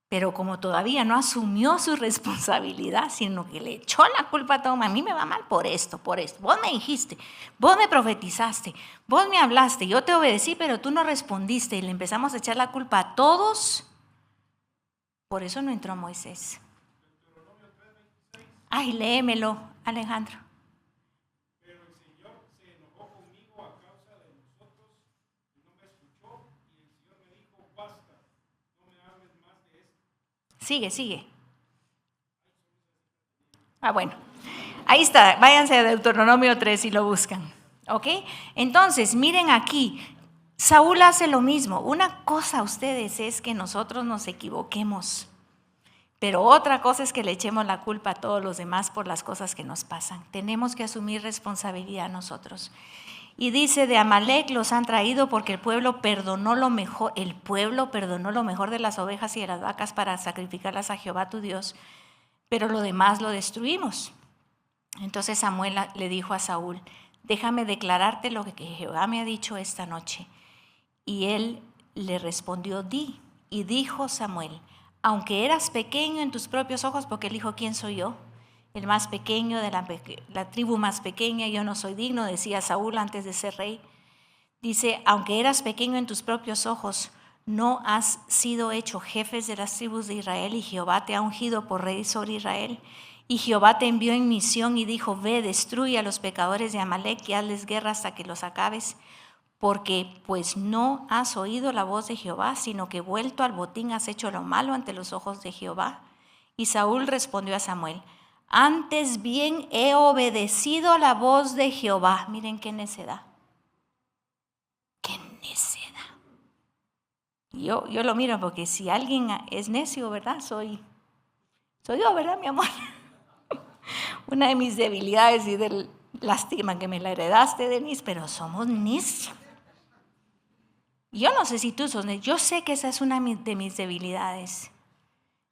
pero como todavía no asumió su responsabilidad, sino que le echó la culpa a todo, a mí me va mal por esto, vos me dijiste, vos me profetizaste, vos me hablaste, yo te obedecí, pero tú no respondiste, y le empezamos a echar la culpa a todos. Por eso no entró Moisés. Ay, léemelo, Alejandro.
Pero el Señor se enojó conmigo a causa de nosotros y no me escuchó, y el Señor me dijo, basta, no me hables más de esto.
Sigue. Bueno, ahí está, váyanse a Deuteronomio 3 y lo buscan, ¿ok? Entonces, miren aquí, Saúl hace lo mismo. Una cosa, ustedes, es que nosotros nos equivoquemos, pero otra cosa es que le echemos la culpa a todos los demás por las cosas que nos pasan. Tenemos que asumir responsabilidad nosotros. Y dice, de Amalec los han traído porque el pueblo perdonó lo mejor de las ovejas y de las vacas para sacrificarlas a Jehová tu Dios, pero lo demás lo destruimos. Entonces Samuel le dijo a Saúl, déjame declararte lo que Jehová me ha dicho esta noche. Y él le respondió, di. Y dijo Samuel, aunque eras pequeño en tus propios ojos, porque él dijo, ¿quién soy yo? El más pequeño de la tribu más pequeña, yo no soy digno, decía Saúl antes de ser rey. Dice, aunque eras pequeño en tus propios ojos, no has sido hecho jefes de las tribus de Israel, y Jehová te ha ungido por rey sobre Israel. Y Jehová te envió en misión y dijo, ve, destruye a los pecadores de Amalec y hazles guerra hasta que los acabes. Porque pues no has oído la voz de Jehová, sino que vuelto al botín has hecho lo malo ante los ojos de Jehová. Y Saúl respondió a Samuel, antes bien he obedecido la voz de Jehová. Miren qué necedad. Qué necedad. Yo lo miro porque si alguien es necio, ¿verdad? Soy yo, ¿verdad, mi amor? Una de mis debilidades, y lástima que me la heredaste, Denise, pero somos necios. Yo no sé si tú sos necio, yo sé que esa es una de mis debilidades.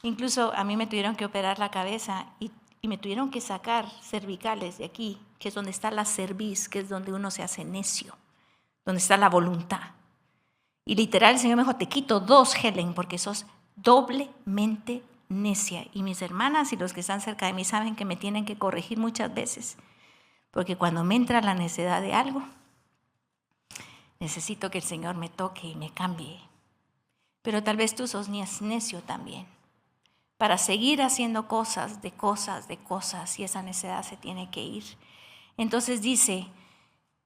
Incluso a mí me tuvieron que operar la cabeza y me tuvieron que sacar cervicales de aquí, que es donde está la cerviz, que es donde uno se hace necio, donde está la voluntad. Y literal el Señor me dijo, te quito 2, Helen, porque sos doblemente necia. Y mis hermanas y los que están cerca de mí saben que me tienen que corregir muchas veces, porque cuando me entra la necedad de algo, necesito que el Señor me toque y me cambie. Pero tal vez tú sos necio también, para seguir haciendo cosas, y esa necedad se tiene que ir. Entonces dice,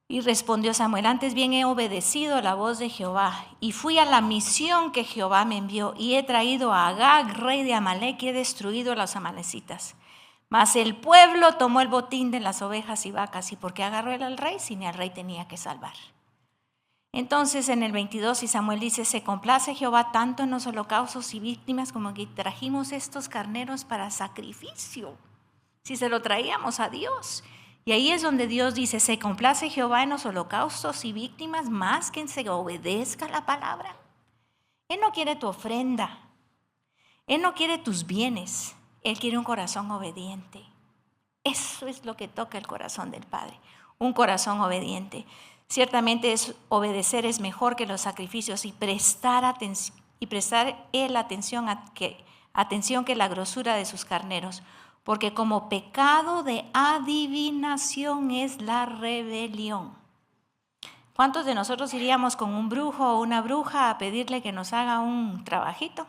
y respondió Samuel, antes bien he obedecido la voz de Jehová, y fui a la misión que Jehová me envió, y he traído a Agag, rey de Amalec, y he destruido a los amalecitas. Mas el pueblo tomó el botín de las ovejas y vacas. ¿Y por qué agarró él al rey? Si ni al rey tenía que salvar. Entonces en el 22, y Samuel dice, se complace Jehová tanto en los holocaustos y víctimas como que trajimos estos carneros para sacrificio, si se lo traíamos a Dios. Y ahí es donde Dios dice, se complace Jehová en los holocaustos y víctimas más que en se obedezca la palabra. Él no quiere tu ofrenda, Él no quiere tus bienes, Él quiere un corazón obediente. Eso es lo que toca el corazón del Padre, un corazón obediente. Ciertamente obedecer es mejor que los sacrificios y prestar él atención que la grosura de sus carneros, porque como pecado de adivinación es la rebelión. ¿Cuántos de nosotros iríamos con un brujo o una bruja a pedirle que nos haga un trabajito?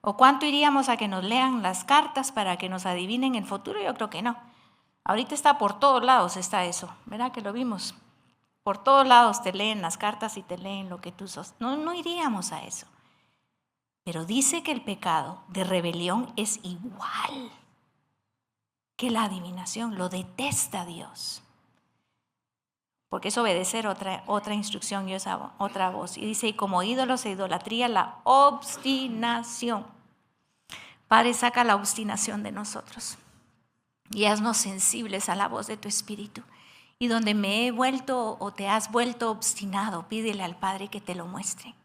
¿O cuánto iríamos a que nos lean las cartas para que nos adivinen el futuro? Yo creo que no. Ahorita está por todos lados, está eso, ¿verdad que lo vimos? Por todos lados te leen las cartas y te leen lo que tú sos. No iríamos a eso. Pero dice que el pecado de rebelión es igual que la adivinación. Lo detesta Dios. Porque es obedecer otra instrucción y esa otra voz. Y dice, y como ídolos e idolatría, la obstinación. Padre, saca la obstinación de nosotros y haznos sensibles a la voz de tu Espíritu. Y donde me he vuelto o te has vuelto obstinado, pídele al Padre que te lo muestre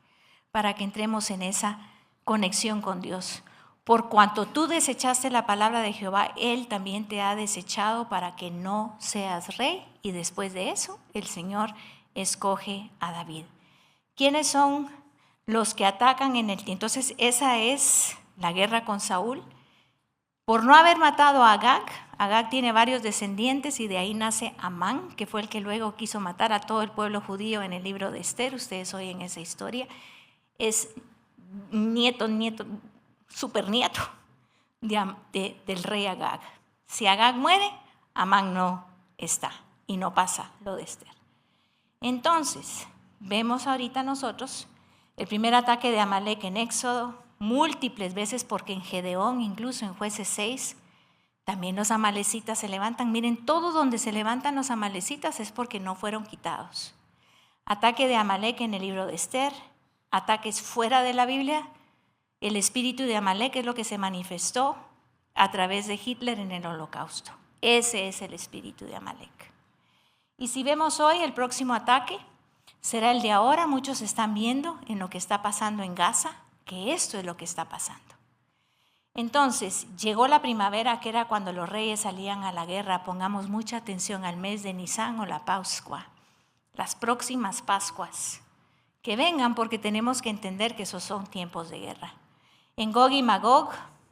para que entremos en esa conexión con Dios. Por cuanto tú desechaste la palabra de Jehová, Él también te ha desechado para que no seas rey. Y después de eso, el Señor escoge a David. ¿Quiénes son los que atacan en el tiempo? Entonces, esa es la guerra con Saúl. Por no haber matado a Agag, Agag tiene varios descendientes y de ahí nace Amán, que fue el que luego quiso matar a todo el pueblo judío en el libro de Esther. Ustedes oyen esa historia. Es supernieto del rey Agag. Si Agag muere, Amán no está y no pasa lo de Esther. Entonces, vemos ahorita nosotros el primer ataque de Amalek en Éxodo, múltiples veces, porque en Gedeón, incluso en Jueces 6, también los amalecitas se levantan. Miren, todo donde se levantan los amalecitas es porque no fueron quitados. Ataque de Amalek en el libro de Esther, ataques fuera de la Biblia. El espíritu de Amalek es lo que se manifestó a través de Hitler en el Holocausto. Ese es el espíritu de Amalek. Y si vemos hoy, el próximo ataque será el de ahora. Muchos están viendo en lo que está pasando en Gaza, que esto es lo que está pasando. Entonces, llegó la primavera, que era cuando los reyes salían a la guerra. Pongamos mucha atención al mes de Nisan o la Pascua, las próximas Pascuas. Que vengan, porque tenemos que entender que esos son tiempos de guerra. En Gog y Magog,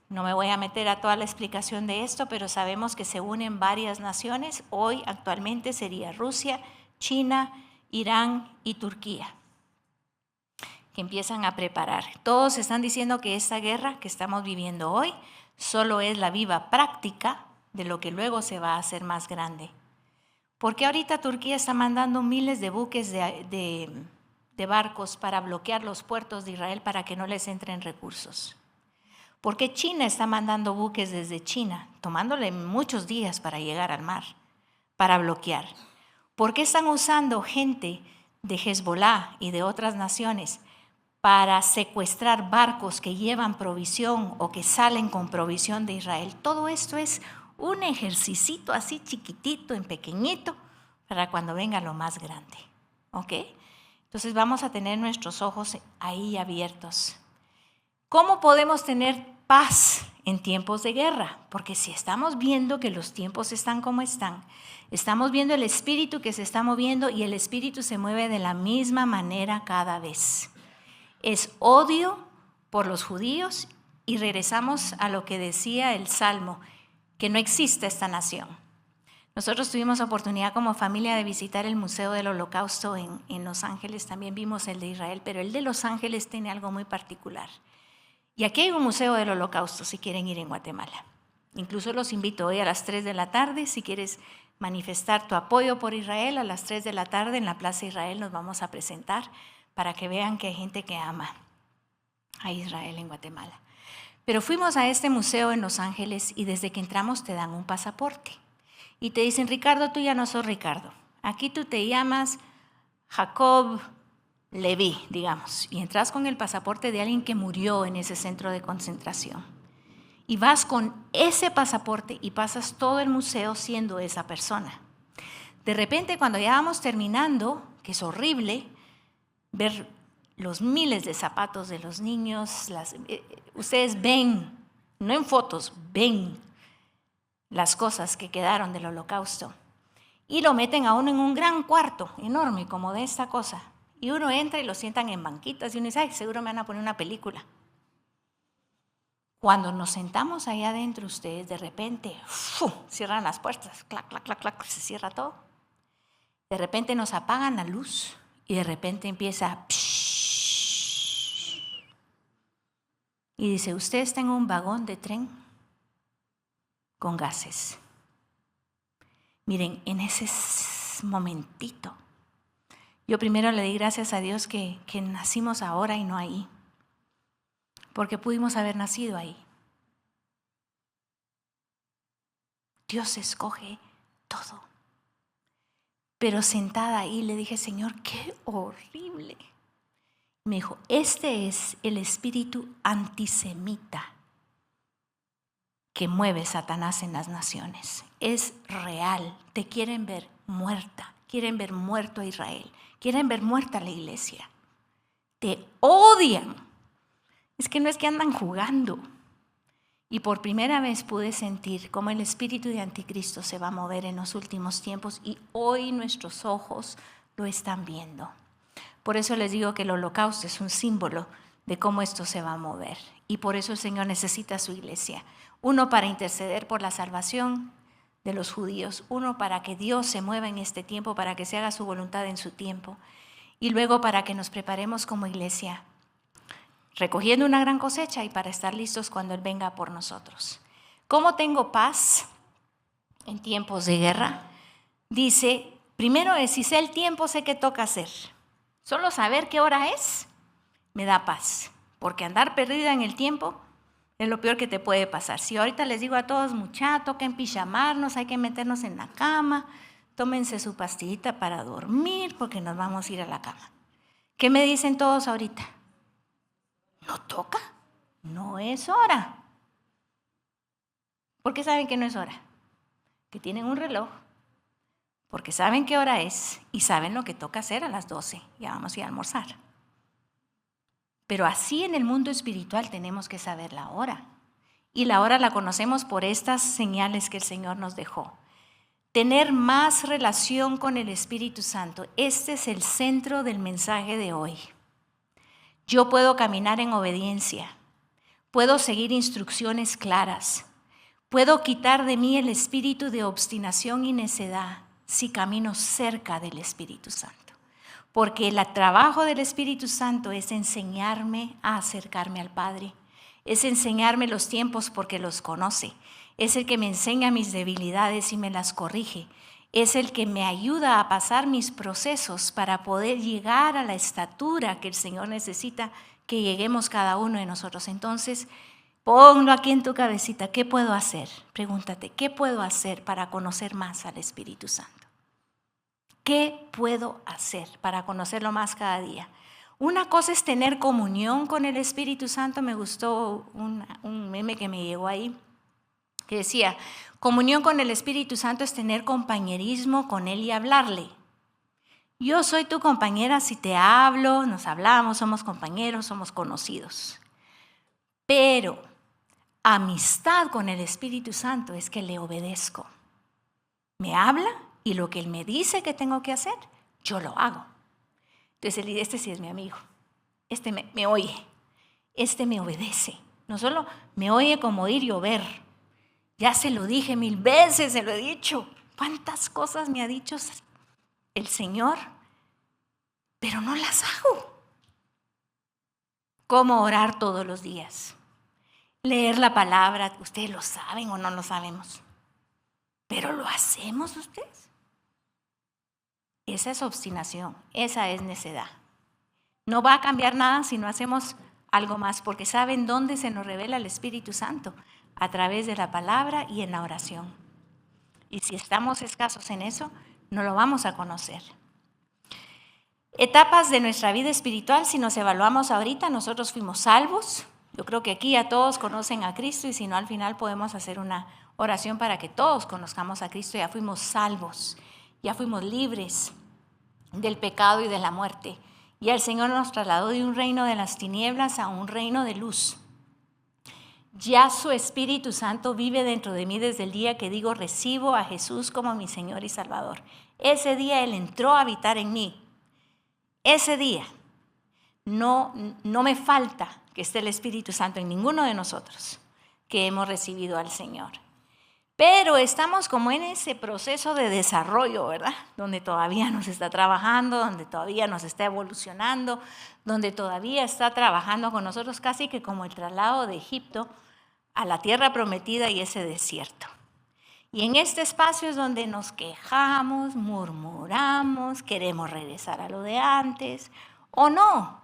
no me voy a meter a toda la explicación de esto, pero sabemos que se unen varias naciones. Hoy, actualmente, sería Rusia, China, Irán y Turquía, que empiezan a preparar. Todos están diciendo que esta guerra que estamos viviendo hoy solo es la viva práctica de lo que luego se va a hacer más grande. Porque ahorita Turquía está mandando miles de buques de barcos para bloquear los puertos de Israel para que no les entren recursos. Porque China está mandando buques desde China, tomándole muchos días para llegar al mar, para bloquear. ¿Por qué están usando gente de Hezbollah y de otras naciones para secuestrar barcos que llevan provisión o que salen con provisión de Israel? Todo esto es un ejercicito así chiquitito, en pequeñito, para cuando venga lo más grande. ¿Ok? Entonces vamos a tener nuestros ojos ahí abiertos. ¿Cómo podemos tener paz en tiempos de guerra? Porque si estamos viendo que los tiempos están como están, estamos viendo el espíritu que se está moviendo y el espíritu se mueve de la misma manera cada vez. Es odio por los judíos y regresamos a lo que decía el Salmo, que no existe esta nación. Nosotros tuvimos oportunidad como familia de visitar el Museo del Holocausto en Los Ángeles, también vimos el de Israel, pero el de Los Ángeles tiene algo muy particular. Y aquí hay un Museo del Holocausto si quieren ir en Guatemala. Incluso los invito hoy a las 3 de la tarde, si quieres manifestar tu apoyo por Israel, a las 3 de la tarde en la Plaza Israel nos vamos a presentar para que vean que hay gente que ama a Israel en Guatemala. Pero fuimos a este museo en Los Ángeles y desde que entramos te dan un pasaporte. Y te dicen, Ricardo, tú ya no sos Ricardo. Aquí tú te llamas Jacob Leví, digamos. Y entras con el pasaporte de alguien que murió en ese centro de concentración. Y vas con ese pasaporte y pasas todo el museo siendo esa persona. De repente, cuando ya vamos terminando, que es horrible, ver los miles de zapatos de los niños, ustedes ven, no en fotos, ven las cosas que quedaron del holocausto. Y lo meten a uno en un gran cuarto, enorme, como de esta cosa. Y uno entra y lo sientan en banquitas y uno dice, ay, seguro me van a poner una película. Cuando nos sentamos ahí adentro, ustedes de repente, cierran las puertas, clac, clac, clac, clac, se cierra todo. De repente nos apagan la luz y de repente empieza, y dice, usted está en un vagón de tren con gases. Miren, en ese momentito, yo primero le di gracias a Dios que nacimos ahora y no ahí, porque pudimos haber nacido ahí. Dios escoge todo. Pero sentada ahí le dije, Señor, qué horrible. Me dijo, este es el espíritu antisemita que mueve Satanás en las naciones. Es real, te quieren ver muerta, quieren ver muerto a Israel, quieren ver muerta a la iglesia. Te odian. Es que no es que andan jugando. Y por primera vez pude sentir cómo el espíritu de anticristo se va a mover en los últimos tiempos y hoy nuestros ojos lo están viendo. Por eso les digo que el holocausto es un símbolo de cómo esto se va a mover. Y por eso el Señor necesita a su iglesia. Uno para interceder por la salvación de los judíos, uno para que Dios se mueva en este tiempo, para que se haga su voluntad en su tiempo, y luego para que nos preparemos como iglesia, recogiendo una gran cosecha y para estar listos cuando Él venga por nosotros. ¿Cómo tengo paz en tiempos de guerra? Dice, primero es, si sé el tiempo, sé qué toca hacer. Solo saber qué hora es, me da paz, porque andar perdida en el tiempo es lo peor que te puede pasar. Si ahorita les digo a todos, muchachos, toquen pijamarnos, hay que meternos en la cama, tómense su pastillita para dormir porque nos vamos a ir a la cama. ¿Qué me dicen todos ahorita? ¿No toca? No es hora. ¿Por qué saben que no es hora? Que tienen un reloj, porque saben qué hora es y saben lo que toca hacer a las 12. Ya vamos a ir a almorzar. Pero así en el mundo espiritual tenemos que saber la hora. Y la hora la conocemos por estas señales que el Señor nos dejó. Tener más relación con el Espíritu Santo. Este es el centro del mensaje de hoy. Yo puedo caminar en obediencia. Puedo seguir instrucciones claras. Puedo quitar de mí el espíritu de obstinación y necedad si camino cerca del Espíritu Santo. Porque el trabajo del Espíritu Santo es enseñarme a acercarme al Padre. Es enseñarme los tiempos porque los conoce. Es el que me enseña mis debilidades y me las corrige. Es el que me ayuda a pasar mis procesos para poder llegar a la estatura que el Señor necesita que lleguemos cada uno de nosotros. Entonces, ponlo aquí en tu cabecita. ¿Qué puedo hacer? Pregúntate, ¿qué puedo hacer para conocer más al Espíritu Santo? ¿Qué puedo hacer para conocerlo más cada día? Una cosa es tener comunión con el Espíritu Santo. Me gustó un meme que me llegó ahí, que decía, comunión con el Espíritu Santo es tener compañerismo con Él y hablarle. Yo soy tu compañera si te hablo, nos hablamos, somos compañeros, somos conocidos. Pero amistad con el Espíritu Santo es que le obedezco. Me habla y lo que Él me dice que tengo que hacer, yo lo hago. Entonces, este sí es mi amigo. Este me oye. Este me obedece. No solo me oye como oír y ver. Ya se lo dije 1000 veces, se lo he dicho. ¿Cuántas cosas me ha dicho el Señor? Pero no las hago. ¿Cómo orar todos los días? Leer la palabra, ustedes lo saben o no lo sabemos. ¿Pero lo hacemos ustedes? Esa es obstinación, esa es necedad. No va a cambiar nada si no hacemos algo más, porque ¿saben dónde se nos revela el Espíritu Santo? A través de la palabra y en la oración. Y si estamos escasos en eso, no lo vamos a conocer. Etapas de nuestra vida espiritual, si nos evaluamos ahorita, nosotros fuimos salvos. Yo creo que aquí ya todos conocen a Cristo y si no, al final podemos hacer una oración para que todos conozcamos a Cristo. Ya fuimos salvos, ya fuimos libres del pecado y de la muerte. Y el Señor nos trasladó de un reino de las tinieblas a un reino de luz. Ya su Espíritu Santo vive dentro de mí desde el día que digo recibo a Jesús como mi Señor y Salvador. Ese día Él entró a habitar en mí. Ese día no me falta que esté el Espíritu Santo en ninguno de nosotros que hemos recibido al Señor. Pero estamos como en ese proceso de desarrollo, ¿verdad? Donde todavía nos está trabajando, donde todavía nos está evolucionando, donde todavía está trabajando con nosotros, casi que como el traslado de Egipto a la tierra prometida y ese desierto. Y en este espacio es donde nos quejamos, murmuramos, queremos regresar a lo de antes, o no.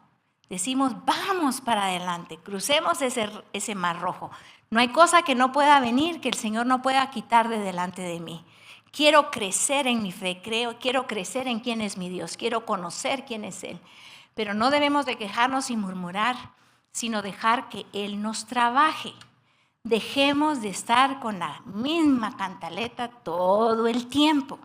Decimos, vamos para adelante, crucemos ese mar rojo. No hay cosa que no pueda venir, que el Señor no pueda quitar de delante de mí. Quiero crecer en mi fe, quiero crecer en quién es mi Dios, quiero conocer quién es Él. Pero no debemos de quejarnos y murmurar, sino dejar que Él nos trabaje. Dejemos de estar con la misma cantaleta todo el tiempo.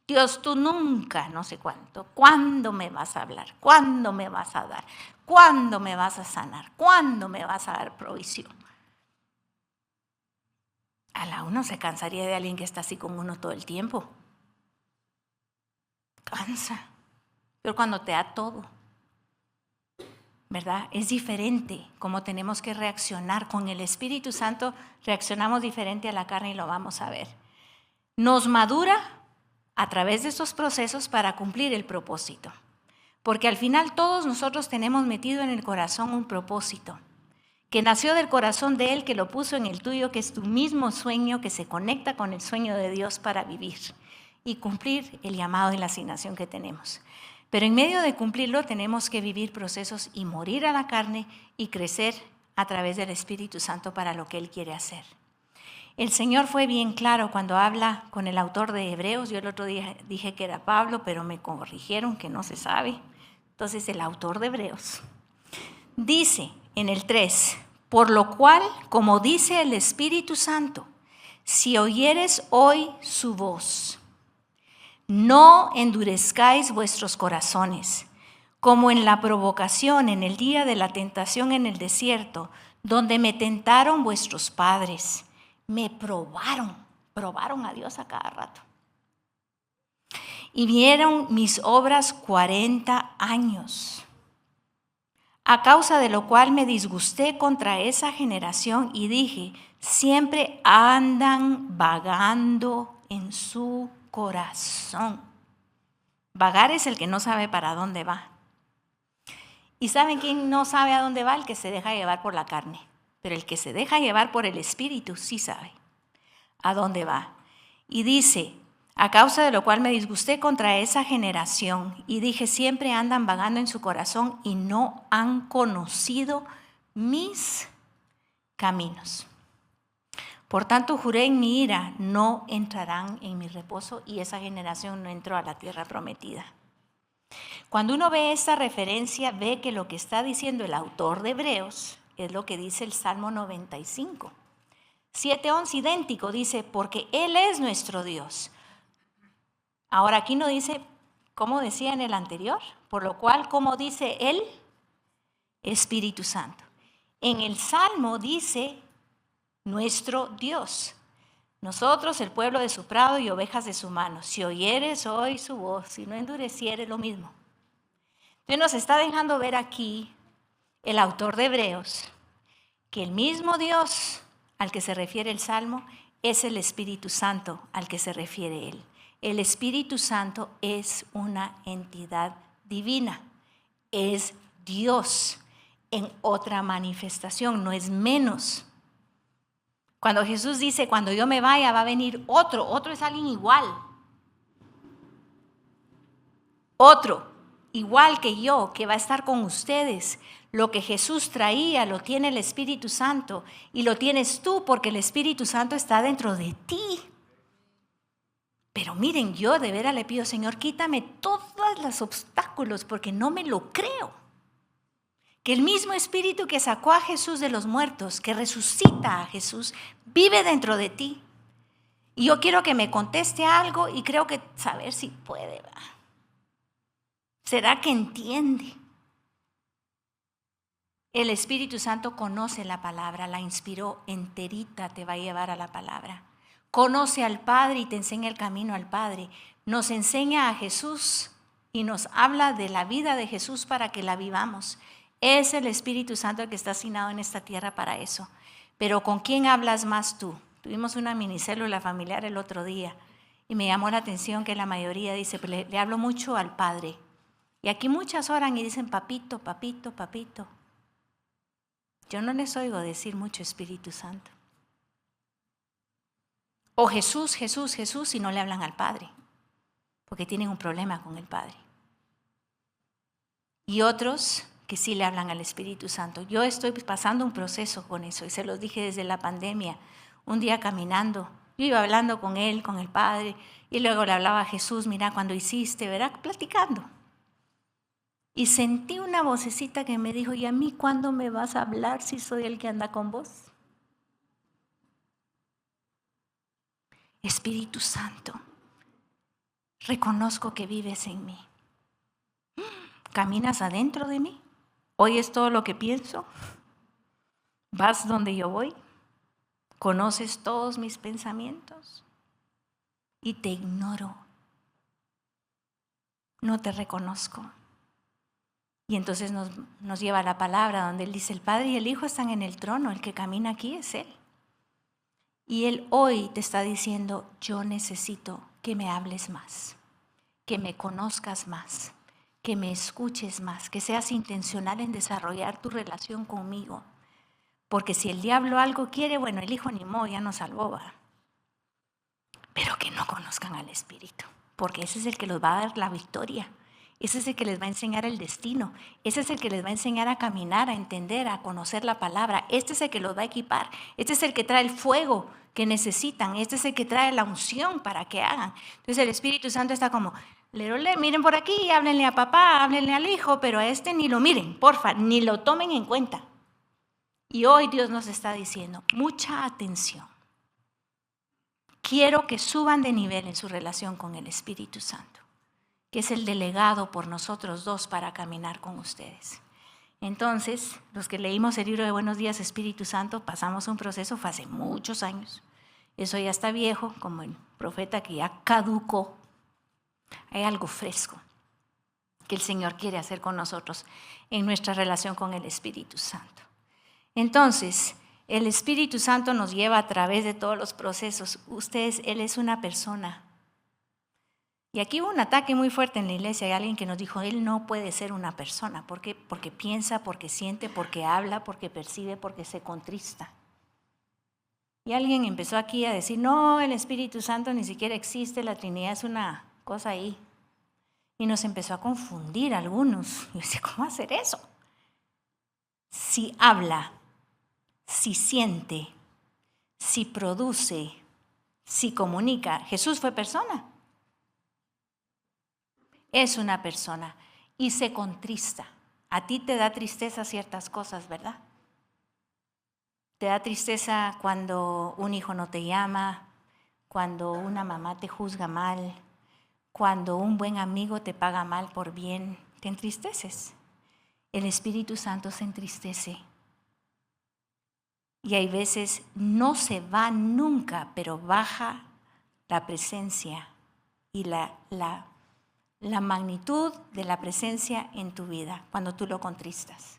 Dios, tú nunca, no sé cuánto, ¿cuándo me vas a hablar? ¿Cuándo me vas a dar? ¿Cuándo me vas a sanar? ¿Cuándo me vas a dar provisión? Uno se cansaría de alguien que está así con uno todo el tiempo. Cansa. Pero cuando te da todo, ¿verdad? Es diferente cómo tenemos que reaccionar. Con el Espíritu Santo reaccionamos diferente a la carne y lo vamos a ver. Nos madura a través de estos procesos para cumplir el propósito. Porque al final todos nosotros tenemos metido en el corazón un propósito que nació del corazón de Él, que lo puso en el tuyo, que es tu mismo sueño, que se conecta con el sueño de Dios para vivir y cumplir el llamado y la asignación que tenemos. Pero en medio de cumplirlo tenemos que vivir procesos y morir a la carne y crecer a través del Espíritu Santo para lo que Él quiere hacer. El Señor fue bien claro cuando habla con el autor de Hebreos. Yo el otro día dije que era Pablo, pero me corrigieron que no se sabe. Entonces el autor de Hebreos dice en el 3, por lo cual, como dice el Espíritu Santo, si oyeres hoy su voz, no endurezcáis vuestros corazones, como en la provocación en el día de la tentación en el desierto, donde me tentaron vuestros padres, me probaron a Dios a cada rato. Y vieron mis obras 40 años. A causa de lo cual me disgusté contra esa generación y dije, siempre andan vagando en su corazón. Vagar es el que no sabe para dónde va. ¿Y saben quién no sabe a dónde va? El que se deja llevar por la carne. Pero el que se deja llevar por el Espíritu sí sabe a dónde va. Y dice, a causa de lo cual me disgusté contra esa generación y dije, siempre andan vagando en su corazón y no han conocido mis caminos. Por tanto, juré en mi ira, no entrarán en mi reposo, y esa generación no entró a la tierra prometida. Cuando uno ve esta referencia, ve que lo que está diciendo el autor de Hebreos es lo que dice el Salmo 95. 7:11, idéntico, dice, porque Él es nuestro Dios. Ahora aquí no dice, como decía en el anterior, por lo cual, como dice el Espíritu Santo. En el Salmo dice, nuestro Dios. Nosotros, el pueblo de su prado y ovejas de su mano. Si oyeres hoy su voz, si no endurecieres, lo mismo. Entonces nos está dejando ver aquí el autor de Hebreos, que el mismo Dios al que se refiere el Salmo es el Espíritu Santo al que se refiere él. El Espíritu Santo es una entidad divina, es Dios en otra manifestación, no es menos. Cuando Jesús dice, cuando yo me vaya va a venir otro es alguien igual. Otro, igual que yo, que va a estar con ustedes. Lo que Jesús traía lo tiene el Espíritu Santo y lo tienes tú porque el Espíritu Santo está dentro de ti. Pero miren, yo de veras le pido, Señor, quítame todos los obstáculos porque no me lo creo. Que el mismo Espíritu que sacó a Jesús de los muertos, que resucita a Jesús, vive dentro de ti. Y yo quiero que me conteste algo y creo que saber si puede, ¿verdad? ¿Será que entiende? El Espíritu Santo conoce la palabra, la inspiró enterita, te va a llevar a la palabra. Conoce al Padre y te enseña el camino al Padre. Nos enseña a Jesús y nos habla de la vida de Jesús para que la vivamos. Es el Espíritu Santo el que está asignado en esta tierra para eso. Pero ¿con quién hablas más tú? Tuvimos una minicélula familiar el otro día y me llamó la atención que la mayoría dice, le hablo mucho al Padre. Y aquí muchas oran y dicen, papito, papito, papito. Yo no les oigo decir mucho Espíritu Santo. O Jesús, Jesús, Jesús, y no le hablan al Padre, porque tienen un problema con el Padre. Y otros que sí le hablan al Espíritu Santo. Yo estoy pasando un proceso con eso, y se los dije desde la pandemia. Un día caminando, yo iba hablando con él, con el Padre, y luego le hablaba a Jesús, mira, cuando hiciste, ¿verdad? Platicando. Y sentí una vocecita que me dijo, ¿y a mí cuándo me vas a hablar si soy el que anda con vos? Espíritu Santo, reconozco que vives en mí. ¿Caminas adentro de mí? ¿Oyes todo lo que pienso? ¿Vas donde yo voy? ¿Conoces todos mis pensamientos? Y te ignoro. No te reconozco. Y entonces nos lleva a la palabra donde él dice, el Padre y el Hijo están en el trono, el que camina aquí es él. Y él hoy te está diciendo, yo necesito que me hables más, que me conozcas más, que me escuches más, que seas intencional en desarrollar tu relación conmigo. Porque si el diablo algo quiere, bueno, el Hijo ni modo, ya nos salvó, ¿va? Pero que no conozcan al Espíritu, porque ese es el que los va a dar la victoria. Ese es el que les va a enseñar el destino. Ese es el que les va a enseñar a caminar, a entender, a conocer la palabra. Este es el que los va a equipar. Este es el que trae el fuego que necesitan. Este es el que trae la unción para que hagan. Entonces el Espíritu Santo está como, miren por aquí, háblenle a papá, háblenle al hijo, pero a este ni lo miren, porfa, ni lo tomen en cuenta. Y hoy Dios nos está diciendo, mucha atención. Quiero que suban de nivel en su relación con el Espíritu Santo, que es el delegado por nosotros dos para caminar con ustedes. Entonces, los que leímos el libro de Buenos Días, Espíritu Santo, pasamos un proceso, fue hace muchos años. Eso ya está viejo, como el profeta que ya caducó. Hay algo fresco que el Señor quiere hacer con nosotros en nuestra relación con el Espíritu Santo. Entonces, el Espíritu Santo nos lleva a través de todos los procesos. Él es una persona. Y aquí hubo un ataque muy fuerte en la iglesia. Hay alguien que nos dijo, él no puede ser una persona. ¿Por qué? Porque piensa, porque siente, porque habla, porque percibe, porque se contrista. Y alguien empezó aquí a decir, no, el Espíritu Santo ni siquiera existe, la Trinidad es una cosa ahí. Y nos empezó a confundir a algunos. Y yo decía, ¿cómo hacer eso? Si habla, si siente, si produce, si comunica. Jesús fue persona. Es una persona y se contrista. A ti te da tristeza ciertas cosas, ¿verdad? Te da tristeza cuando un hijo no te llama, cuando una mamá te juzga mal, cuando un buen amigo te paga mal por bien. Te entristeces. El Espíritu Santo se entristece. Y hay veces no se va nunca, pero baja la presencia y la magnitud de la presencia en tu vida cuando tú lo contristas.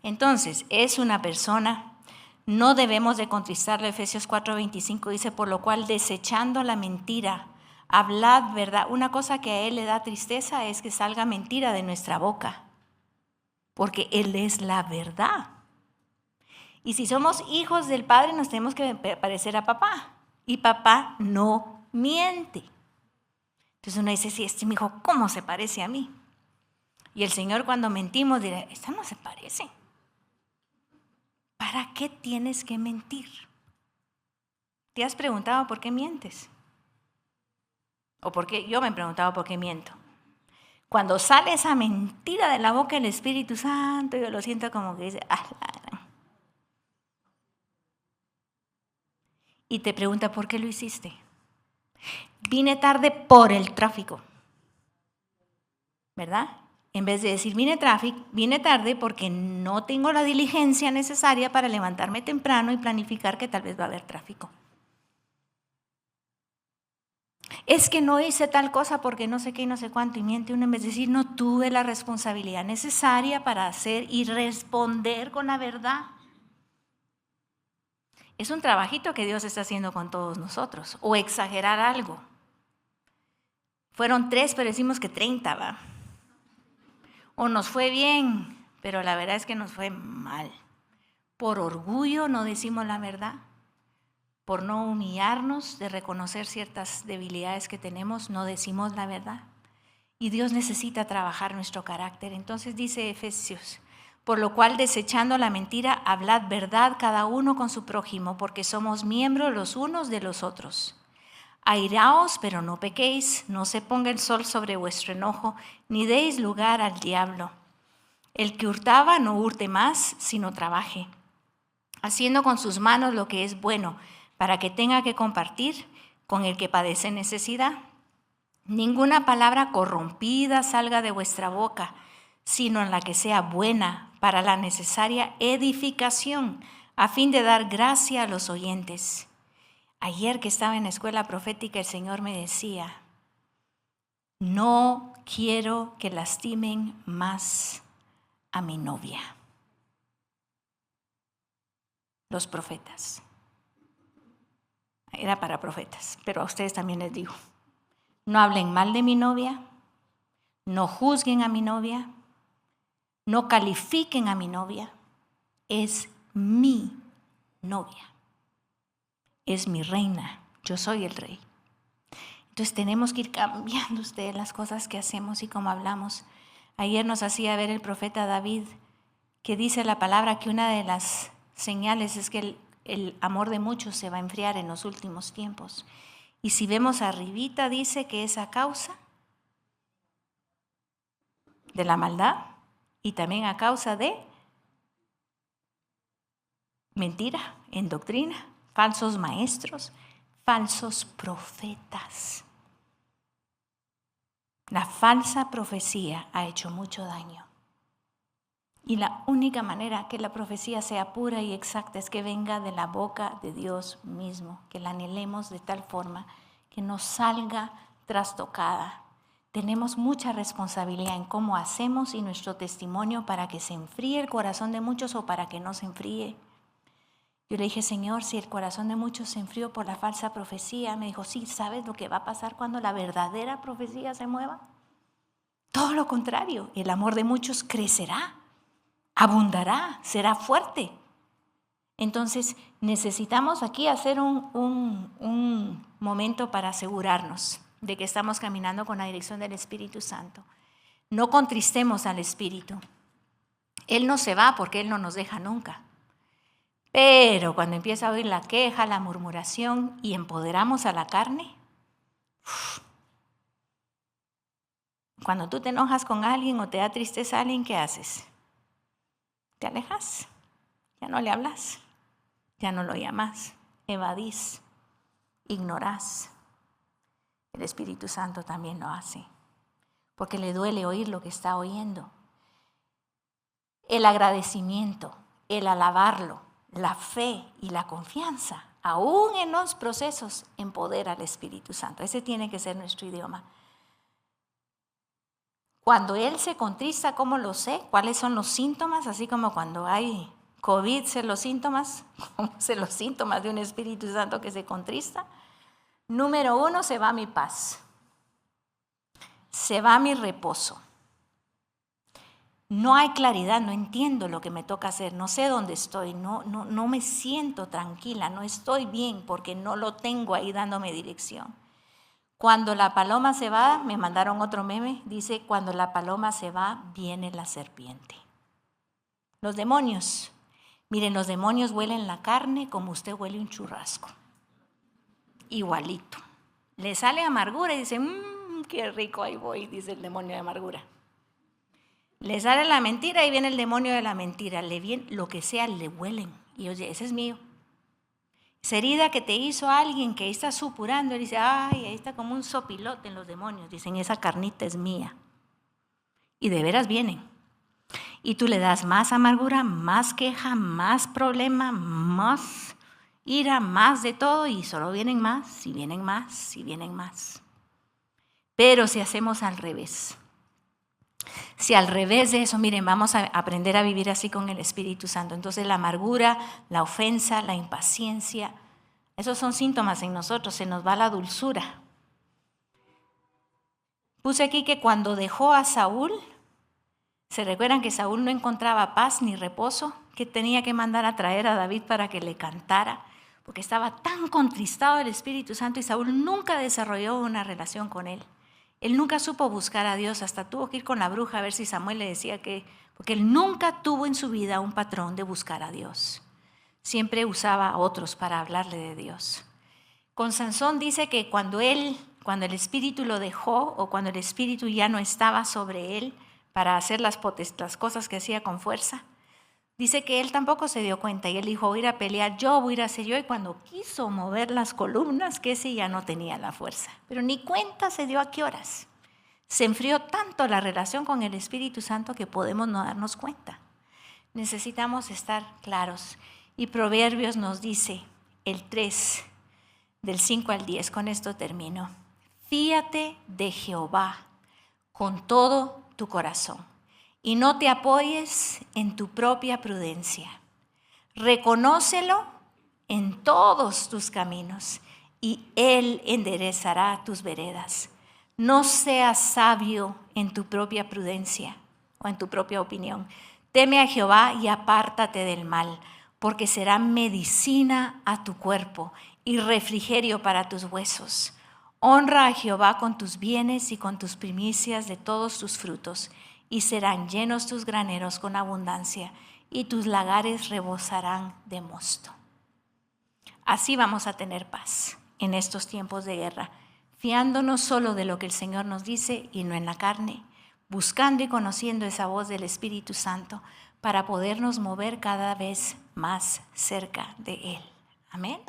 Entonces, es una persona, no debemos de contristarlo. Efesios 4:25 dice, por lo cual desechando la mentira, hablad verdad. Una cosa que a él le da tristeza es que salga mentira de nuestra boca, porque él es la verdad. Y si somos hijos del Padre, nos tenemos que parecer a papá. Y papá no miente. Entonces uno dice, sí, este mi hijo, ¿cómo se parece a mí? Y el Señor cuando mentimos dirá, esta no se parece. ¿Para qué tienes que mentir? ¿Te has preguntado por qué mientes? ¿O por qué? Yo me he preguntado por qué miento. Cuando sale esa mentira de la boca del Espíritu Santo, yo lo siento como que dice, y te pregunta, ¿por qué lo hiciste? Vine tarde por el tráfico, ¿verdad? En vez de decir, vine tarde porque no tengo la diligencia necesaria para levantarme temprano y planificar que tal vez va a haber tráfico. Es que no hice tal cosa porque no sé qué y no sé cuánto, y miente uno en vez de decir, no tuve la responsabilidad necesaria para hacer y responder con la verdad. Es un trabajito que Dios está haciendo con todos nosotros, o exagerar algo. Fueron 3, pero decimos que 30, ¿va? O nos fue bien, pero la verdad es que nos fue mal. Por orgullo no decimos la verdad. Por no humillarnos de reconocer ciertas debilidades que tenemos, no decimos la verdad. Y Dios necesita trabajar nuestro carácter. Entonces dice Efesios, por lo cual desechando la mentira, hablad verdad cada uno con su prójimo, porque somos miembros los unos de los otros. Airaos, pero no pequéis, no se ponga el sol sobre vuestro enojo, ni deis lugar al diablo. El que hurtaba no hurte más, sino trabaje, haciendo con sus manos lo que es bueno, para que tenga que compartir con el que padece necesidad. Ninguna palabra corrompida salga de vuestra boca, sino en la que sea buena para la necesaria edificación, a fin de dar gracia a los oyentes. Ayer que estaba en la escuela profética, el Señor me decía, no quiero que lastimen más a mi novia. Los profetas. Era para profetas, pero a ustedes también les digo, no hablen mal de mi novia, no juzguen a mi novia, no califiquen a mi novia, es mi novia, es mi reina, yo soy el rey. Entonces tenemos que ir cambiando ustedes las cosas que hacemos y cómo hablamos. Ayer nos hacía ver el profeta David, que dice la palabra que una de las señales es que el amor de muchos se va a enfriar en los últimos tiempos. Y si vemos arribita, dice que es a causa de la maldad y también a causa de mentira, en doctrina, falsos maestros, falsos profetas. La falsa profecía ha hecho mucho daño. Y la única manera que la profecía sea pura y exacta es que venga de la boca de Dios mismo, que la anhelemos de tal forma que no salga trastocada. Tenemos mucha responsabilidad en cómo hacemos y nuestro testimonio para que se enfríe el corazón de muchos o para que no se enfríe. Yo le dije, Señor, si el corazón de muchos se enfrió por la falsa profecía, me dijo, sí, ¿sabes lo que va a pasar cuando la verdadera profecía se mueva? Todo lo contrario, el amor de muchos crecerá, abundará, será fuerte. Entonces necesitamos aquí hacer un momento para asegurarnos de que estamos caminando con la dirección del Espíritu Santo. No contristemos al Espíritu. Él no se va porque Él no nos deja nunca. Pero cuando empieza a oír la queja, la murmuración y empoderamos a la carne, cuando tú te enojas con alguien o te da tristeza a alguien, ¿qué haces? Te alejas, ya no le hablas, ya no lo llamas, evadís, ignorás. El Espíritu Santo también lo hace, porque le duele oír lo que está oyendo. El agradecimiento, el alabarlo, la fe y la confianza, aún en los procesos, empodera al Espíritu Santo. Ese tiene que ser nuestro idioma. Cuando Él se contrista, ¿cómo lo sé? ¿Cuáles son los síntomas? Así como cuando hay COVID, sé los síntomas. ¿Cómo sé los síntomas de un Espíritu Santo que se contrista? Número 1, se va mi paz. Se va mi reposo. No hay claridad, no entiendo lo que me toca hacer, no sé dónde estoy, no me siento tranquila, no estoy bien porque no lo tengo ahí dándome dirección. Cuando la paloma se va, me mandaron otro meme, dice, cuando la paloma se va, viene la serpiente. Los demonios, miren, los demonios huelen la carne como usted huele un churrasco, igualito. Le sale amargura y dice, qué rico, ahí voy, dice el demonio de amargura. Le sale la mentira y viene el demonio de la mentira. Le viene lo que sea, le huelen. Y oye, ese es mío. Esa herida que te hizo alguien que ahí está supurando, él dice, ay, ahí está como un sopilote en los demonios. Dicen, esa carnita es mía. Y de veras vienen. Y tú le das más amargura, más queja, más problema, más ira, más de todo, y solo vienen más, y vienen más, y vienen más. Pero si hacemos al revés, si al revés de eso, miren, vamos a aprender a vivir así con el Espíritu Santo. Entonces la amargura, la ofensa, la impaciencia, esos son síntomas en nosotros, se nos va la dulzura. Puse aquí que cuando dejó a Saúl, ¿se recuerdan que Saúl no encontraba paz ni reposo? Que tenía que mandar a traer a David para que le cantara, porque estaba tan contristado el Espíritu Santo y Saúl nunca desarrolló una relación con él. Él nunca supo buscar a Dios, hasta tuvo que ir con la bruja a ver si Samuel le decía que, porque él nunca tuvo en su vida un patrón de buscar a Dios. Siempre usaba a otros para hablarle de Dios. Con Sansón dice que cuando el Espíritu lo dejó o cuando el Espíritu ya no estaba sobre él para hacer las cosas que hacía con fuerza, dice que él tampoco se dio cuenta y él dijo, voy a ir a pelear yo, voy a ir a hacer yo, y cuando quiso mover las columnas, que ese ya no tenía la fuerza, pero ni cuenta se dio a qué horas. Se enfrió tanto la relación con el Espíritu Santo que podemos no darnos cuenta. Necesitamos estar claros. Y Proverbios nos dice, el 3, del 5 al 10, con esto termino. Fíate de Jehová con todo tu corazón y no te apoyes en tu propia prudencia. Reconócelo en todos tus caminos y Él enderezará tus veredas. No seas sabio en tu propia prudencia o en tu propia opinión. Teme a Jehová y apártate del mal, porque será medicina a tu cuerpo y refrigerio para tus huesos. Honra a Jehová con tus bienes y con tus primicias de todos tus frutos, y serán llenos tus graneros con abundancia, y tus lagares rebosarán de mosto. Así vamos a tener paz en estos tiempos de guerra, fiándonos solo de lo que el Señor nos dice y no en la carne, buscando y conociendo esa voz del Espíritu Santo para podernos mover cada vez más cerca de Él. Amén.